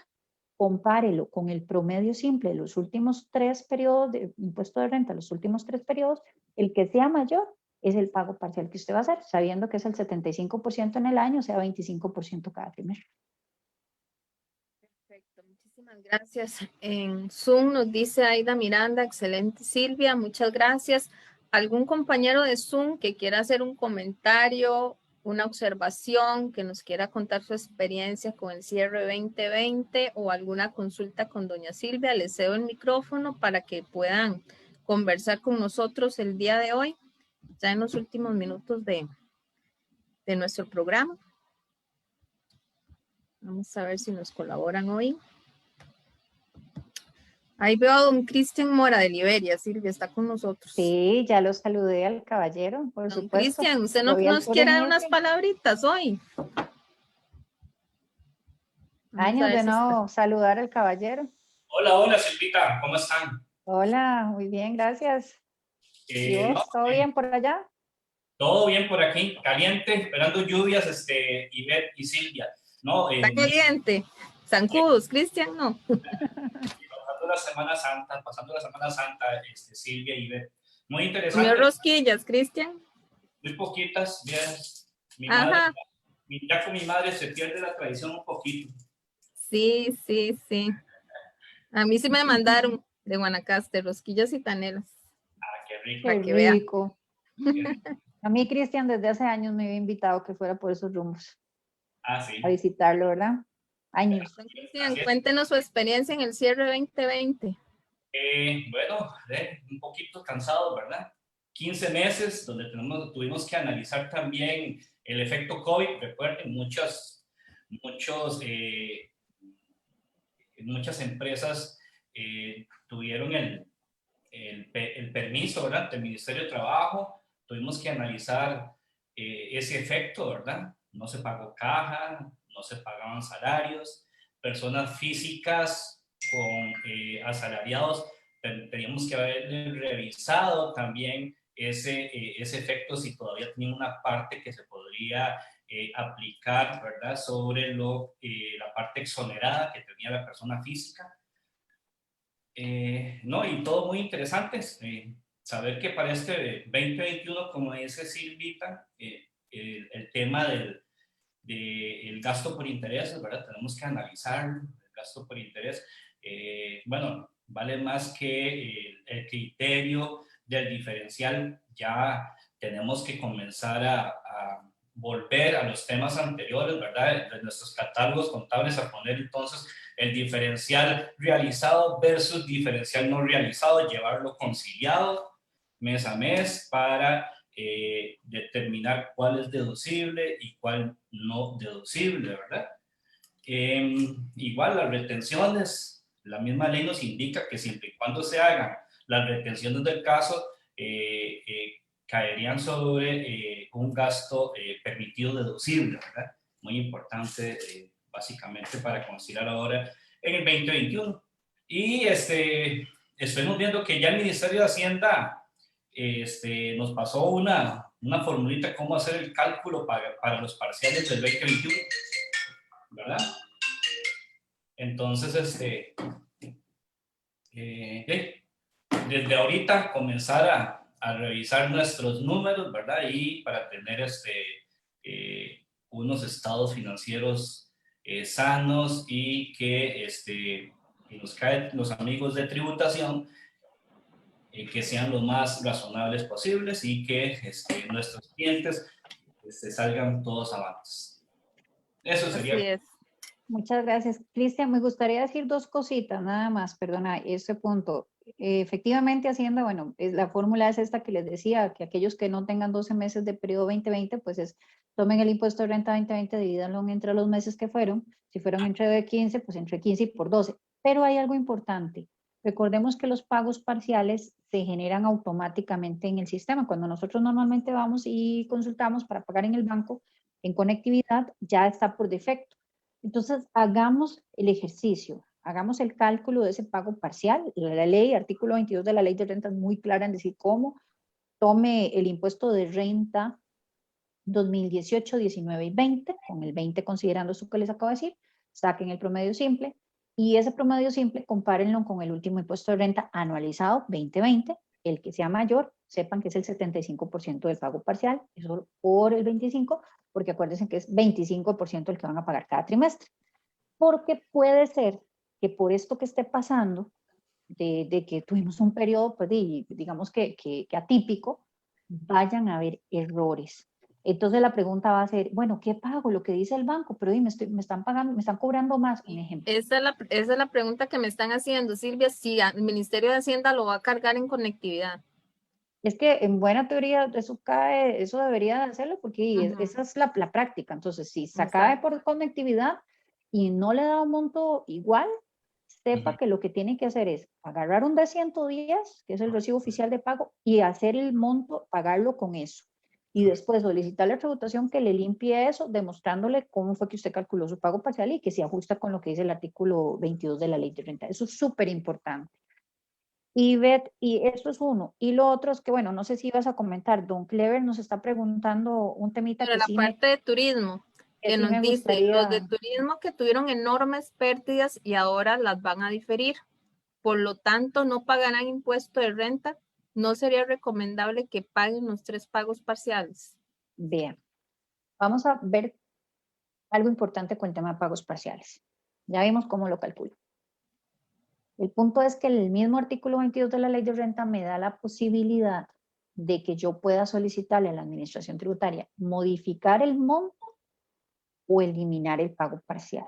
compárelo con el promedio simple de los últimos 3 periodos de impuesto de renta, los últimos 3 periodos, el que sea mayor es el pago parcial que usted va a hacer, sabiendo que es el 75% en el año, o sea, 25% cada trimestre. Perfecto, muchísimas gracias. En Zoom nos dice Aida Miranda, excelente Silvia, muchas gracias. ¿Algún compañero de Zoom que quiera hacer un comentario, una observación, que nos quiera contar su experiencia con el cierre 2020 o alguna consulta con doña Silvia? Les cedo el micrófono para que puedan conversar con nosotros el día de hoy, ya en los últimos minutos de nuestro programa. Vamos a ver si nos colaboran hoy. Ahí veo a don Cristian Mora de Liberia, Silvia, está con nosotros. Sí, ya lo saludé al caballero, por Don supuesto. Cristian, ¿usted no Lo vi al nos sur quiere en dar unas ese. palabritas hoy? Vamos a Años ver de si está. no saludar al caballero. Hola, hola Silvita, ¿cómo están? Hola, muy bien, gracias. ¿Y No, vos? ¿Todo bien por allá? todo bien por aquí, caliente, esperando lluvias, Ivette y Silvia. No, Está caliente. Zancudos, Cristian, no. pasando la Semana Santa, Silvia y Ivette. Muy Comió interesante, rosquillas, Cristian. muy poquitas, bien. Mi madre, Ajá, ya con mi madre se pierde la tradición un poquito. sí, sí, sí. A mí sí me mandaron de Guanacaste rosquillas y tanelas, Ah, qué rico. para Qué que vea. rico. A mí, Cristian, desde hace años me había invitado que fuera por esos rumbos Ah, sí. a visitarlo, ¿verdad? Años. Don Cristian, Así es. cuéntenos su experiencia en el cierre 2020. Bueno, un poquito cansado, ¿verdad? 15 meses donde tuvimos que analizar también el efecto COVID. Recuerden, muchas empresas tuvieron el permiso, ¿verdad?, del Ministerio de Trabajo. Tuvimos que analizar ese efecto, ¿verdad? No se pagó caja, no se pagaban salarios, personas físicas con asalariados, teníamos que haber revisado también ese efecto, si todavía tenía una parte que se podría aplicar, ¿verdad?, sobre la parte exonerada que tenía la persona física. No, y todo muy interesante. Saber que para este 2021, como dice Silvita, el tema del gasto por intereses, ¿verdad? Tenemos que analizar el gasto por interés. Bueno, vale más que el criterio del diferencial. Ya tenemos que comenzar a volver a los temas anteriores, ¿verdad? De nuestros catálogos contables, a poner entonces el diferencial realizado versus diferencial no realizado, llevarlo conciliado mes a mes para determinar cuál es deducible y cuál no deducible, ¿verdad? Igual las retenciones, la misma ley nos indica que siempre y cuando se hagan las retenciones del caso, caerían sobre un gasto permitido deducible, ¿verdad? Muy importante, básicamente, para considerar ahora en el 2021. Y estuvimos viendo que ya el Ministerio de Hacienda nos pasó una formulita cómo hacer el cálculo para los parciales del 2021, ¿verdad? Entonces, desde ahorita comenzar a revisar nuestros números, ¿verdad? Y para tener unos estados financieros sanos, y que nos caen los amigos de tributación, que sean lo más razonables posibles, y que nuestros clientes salgan todos avantes. Eso sería. Así es. Muchas gracias. Cristian, me gustaría decir dos cositas, nada más, perdona, ese punto. Efectivamente, Hacienda, bueno, la fórmula es esta que les decía, que aquellos que no tengan 12 meses de periodo 2020, pues tomen el impuesto de renta 2020, divídanlo entre los meses que fueron. Si fueron entre 15, pues entre 15 y por 12. Pero hay algo importante. Recordemos que los pagos parciales se generan automáticamente en el sistema. Cuando nosotros normalmente vamos y consultamos para pagar en el banco, en conectividad ya está por defecto. Entonces, hagamos el ejercicio, hagamos el cálculo de ese pago parcial. La ley, artículo 22 de la ley de renta es muy clara en decir cómo tome el impuesto de renta 2018, 19 y 20, con el 20 considerando eso que les acabo de decir, saquen el promedio simple y ese promedio simple compárenlo con el último impuesto de renta anualizado 2020, el que sea mayor, sepan que es el 75% del pago parcial, eso por el 25, porque acuérdense que es 25% el que van a pagar cada trimestre. Porque puede ser que por esto que esté pasando, de que tuvimos un periodo, pues, digamos que atípico, vayan a haber errores. Entonces la pregunta va a ser, bueno, ¿qué pago? Lo que dice el banco, pero me están pagando, me están cobrando más, un ejemplo. Esa es la pregunta que me están haciendo, Silvia, si el Ministerio de Hacienda lo va a cargar en conectividad. Es que en buena teoría eso cae, eso debería de hacerlo porque esa es la práctica. Entonces, si se cae por conectividad y no le da un monto igual, sepa que lo que tiene que hacer es agarrar un D110, que es el recibo oficial de pago, y hacer el monto, pagarlo con eso. Y después solicitar la tributación que le limpie eso, demostrándole cómo fue que usted calculó su pago parcial y que se ajusta con lo que dice el artículo 22 de la ley de renta. Eso es súper importante. Y eso es uno. Y lo otro es que, bueno, no sé si ibas a comentar, Don Clever nos está preguntando un temita Pero que la sí parte de turismo, que nos me dice, los de gustaría. turismo que tuvieron enormes pérdidas y ahora las van a diferir, por lo tanto no pagarán impuesto de renta, no sería recomendable que paguen los 3 pagos parciales. Bien, vamos a ver algo importante con el tema de pagos parciales. Ya vimos cómo lo calculo. El punto es que el mismo artículo 22 de la ley de renta me da la posibilidad de que yo pueda solicitarle a la administración tributaria modificar el monto o eliminar el pago parcial.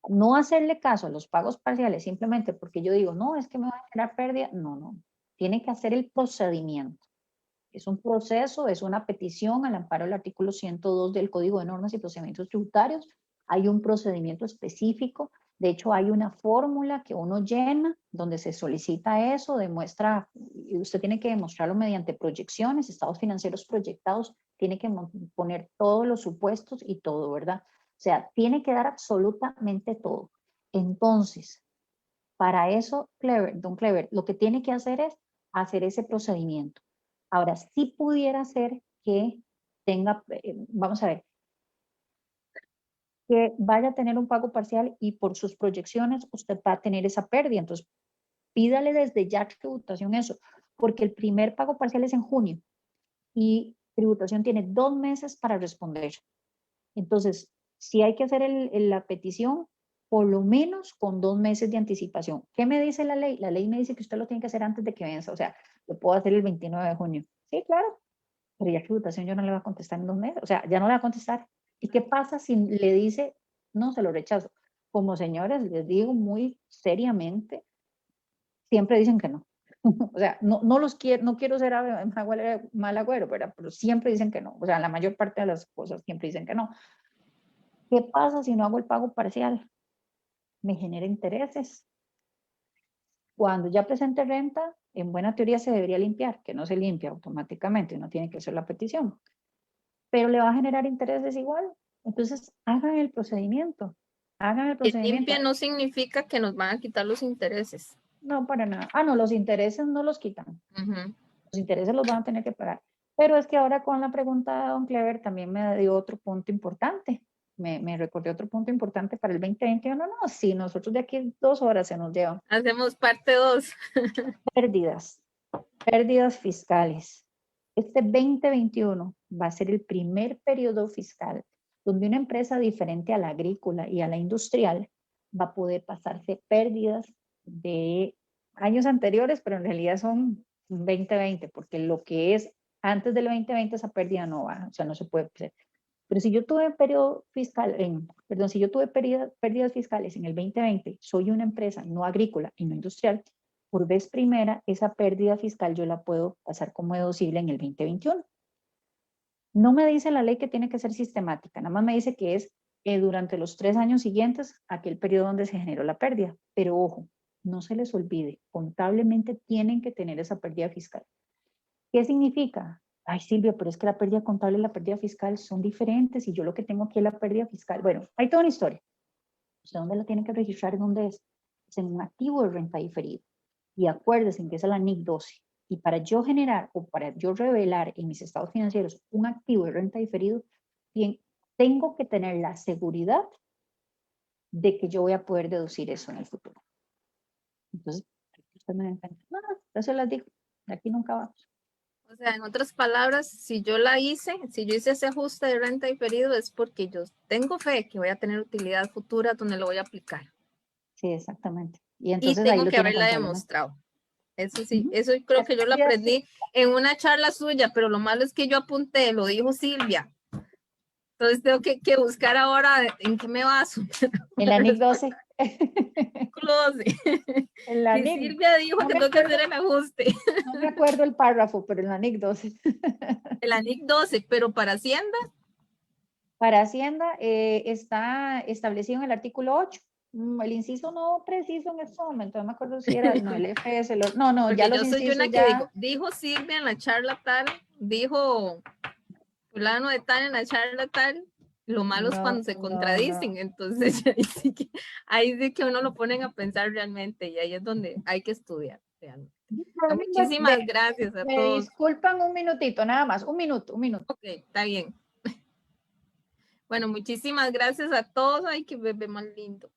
No hacerle caso a los pagos parciales simplemente porque yo digo, no, es que me va a generar pérdida. No, no. Tiene que hacer el procedimiento. Es un proceso, es una petición al amparo del artículo 102 del Código de Normas y Procedimientos Tributarios. Hay un procedimiento específico. De hecho, hay una fórmula que uno llena donde se solicita eso, demuestra, y usted tiene que demostrarlo mediante proyecciones, estados financieros proyectados, tiene que poner todos los supuestos y todo, ¿verdad? O sea, tiene que dar absolutamente todo. Entonces, para eso, Don Clever, lo que tiene que hacer es hacer ese procedimiento. Ahora, sí pudiera ser que tenga, vamos a ver, que vaya a tener un pago parcial y por sus proyecciones usted va a tener esa pérdida. Entonces, pídale desde ya tributación eso, porque el primer pago parcial es en junio y tributación tiene 2 meses para responder. Entonces, si hay que hacer la petición, por lo menos con 2 meses de anticipación. ¿Qué me dice la ley? La ley me dice que usted lo tiene que hacer antes de que venza, o sea, lo puedo hacer el 29 de junio. Sí, claro, pero ya tributación yo no le va a contestar en 2 meses, o sea, ya no le va a contestar. ¿Y qué pasa si le dice, no, se lo rechazo? Como señores, les digo muy seriamente, siempre dicen que no. O sea, no los quiero, no quiero ser mal agüero, ¿verdad? Pero siempre dicen que no. O sea, la mayor parte de las cosas siempre dicen que no. ¿Qué pasa si no hago el pago parcial? Me genera intereses. Cuando ya presente renta, en buena teoría se debería limpiar, que no se limpia automáticamente, uno tiene que hacer la petición, pero le va a generar intereses igual. Entonces, hagan el procedimiento, hagan el Que procedimiento. limpia no significa que nos van a quitar los intereses. No, para nada. Ah, no, los intereses no los quitan. Los intereses los van a tener que pagar. Pero es que ahora con la pregunta de Don Clever también me dio otro punto importante. Me recordé otro punto importante para el 2021. No, sí, nosotros de aquí 2 horas se nos llevan. Hacemos parte 2. Pérdidas fiscales. Este 2021 va a ser el primer periodo fiscal donde una empresa diferente a la agrícola y a la industrial va a poder pasarse pérdidas de años anteriores, pero en realidad son 2020, porque lo que es antes del 2020 esa pérdida no va, o sea, no se puede hacer. Pero si yo tuve periodo fiscal, perdón, si yo tuve pérdidas fiscales en el 2020, soy una empresa no agrícola y no industrial, por vez primera, esa pérdida fiscal yo la puedo pasar como deducible en el 2021. No me dice la ley que tiene que ser sistemática, nada más me dice que es durante los 3 años siguientes a aquel periodo donde se generó la pérdida. Pero ojo, no se les olvide, contablemente tienen que tener esa pérdida fiscal. ¿Qué significa? Ay, Silvia, pero es que la pérdida contable y la pérdida fiscal son diferentes y yo lo que tengo aquí es la pérdida fiscal. Bueno, hay toda una historia. ¿Usted dónde la tiene que registrar? ¿En dónde es? Es en un activo de renta diferida. Y acuérdense que es la NIC 12. Y para yo generar o para yo revelar en mis estados financieros un activo de renta diferido, bien, tengo que tener la seguridad de que yo voy a poder deducir eso en el futuro. Entonces, usted me encanta. No, yo se las digo. De aquí nunca vamos. O sea, en otras palabras, si yo hice ese ajuste de renta diferido, es porque yo tengo fe que voy a tener utilidad futura donde lo voy a aplicar. Sí, exactamente. Y Y entonces ahí tengo lo que tienen haberla contablemente. demostrado. Eso sí, Ujú. eso creo Las que yo lo pérdidas, aprendí en una charla suya, pero lo malo es que yo apunté, lo dijo Silvia. Entonces tengo que buscar ahora en qué me baso. en la NIC 12. Close. En la Que NIC, Silvia dijo no que me tengo que hacer acuerdo, el ajuste. no me acuerdo el párrafo, pero en la NIC 12. El ANIC 12, pero para Hacienda. Para Hacienda está establecido en el artículo 8. El inciso no preciso en este momento, no me acuerdo si era no, el FS, no, ya Porque los yo soy incisos una que ya. dijo Silvia en la charla tal, dijo fulano de tal en la charla tal, lo malo es No, cuando se no. contradicen, entonces ahí sí que uno lo ponen a pensar realmente y ahí es donde hay que estudiar realmente. Muchísimas gracias a Me todos. disculpan un minutito, nada más, un minuto. Ok, está bien. Bueno, muchísimas gracias a todos. Ay, qué bebé más lindo.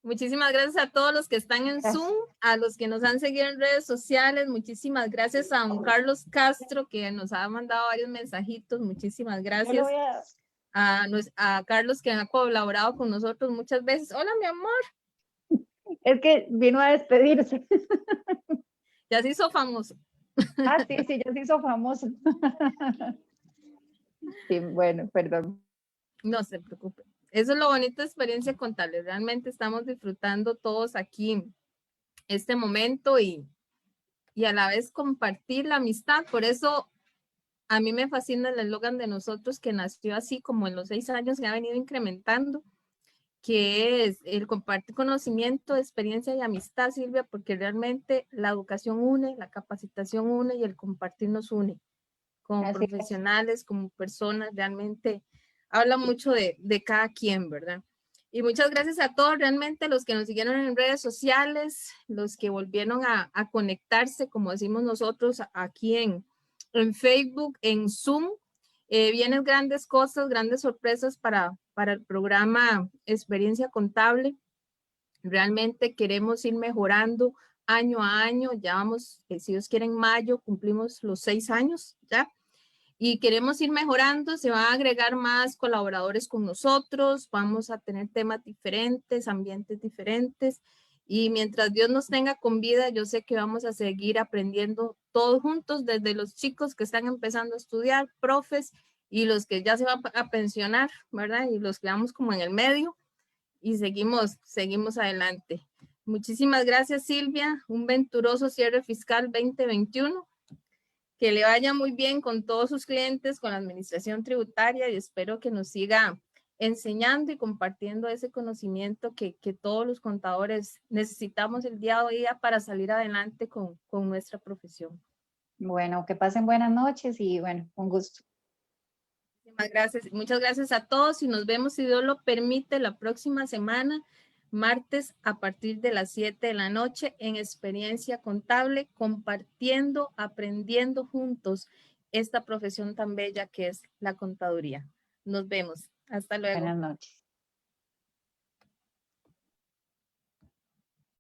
Muchísimas gracias a todos los que están en Zoom, a los que nos han seguido en redes sociales. Muchísimas gracias a don Carlos Castro, que nos ha mandado varios mensajitos. Muchísimas gracias a Carlos, que ha colaborado con nosotros muchas veces. Hola, mi amor. Es que vino a despedirse. Ya se hizo famoso. Sí, ya se hizo famoso. Sí, bueno, perdón. No se preocupe. Eso es lo bonito de experiencia contable. Realmente estamos disfrutando todos aquí este momento y a la vez compartir la amistad. Por eso a mí me fascina el eslogan de nosotros que nació así como en los 6 años que ha venido incrementando, que es el compartir conocimiento, experiencia y amistad, Silvia, porque realmente la educación une, la capacitación une y el compartir nos une como Así profesionales, como personas, realmente habla mucho de cada quien, ¿verdad? Y muchas gracias a todos, realmente los que nos siguieron en redes sociales, los que volvieron a conectarse, como decimos nosotros, aquí en Facebook, en Zoom. Vienen grandes cosas, grandes sorpresas para el programa Experiencia Contable. Realmente queremos ir mejorando año a año. Ya vamos, si Dios quiere, en mayo cumplimos los 6 años ya. Y queremos ir mejorando, se van a agregar más colaboradores con nosotros, vamos a tener temas diferentes, ambientes diferentes. Y mientras Dios nos tenga con vida, yo sé que vamos a seguir aprendiendo todos juntos, desde los chicos que están empezando a estudiar, profes, y los que ya se van a pensionar, ¿verdad? Y los que vamos como en el medio y seguimos adelante. Muchísimas gracias, Silvia. Un venturoso cierre fiscal 2021. Que le vaya muy bien con todos sus clientes, con la administración tributaria y espero que nos siga enseñando y compartiendo ese conocimiento que todos los contadores necesitamos el día a día para salir adelante con nuestra profesión. Bueno, que pasen buenas noches y bueno, un gusto. Muchas gracias a todos y nos vemos, si Dios lo permite, la próxima semana, martes a partir de las 7 de la noche en Experiencia Contable, compartiendo, aprendiendo juntos esta profesión tan bella que es la contaduría. Nos vemos. Hasta luego. Buenas noches.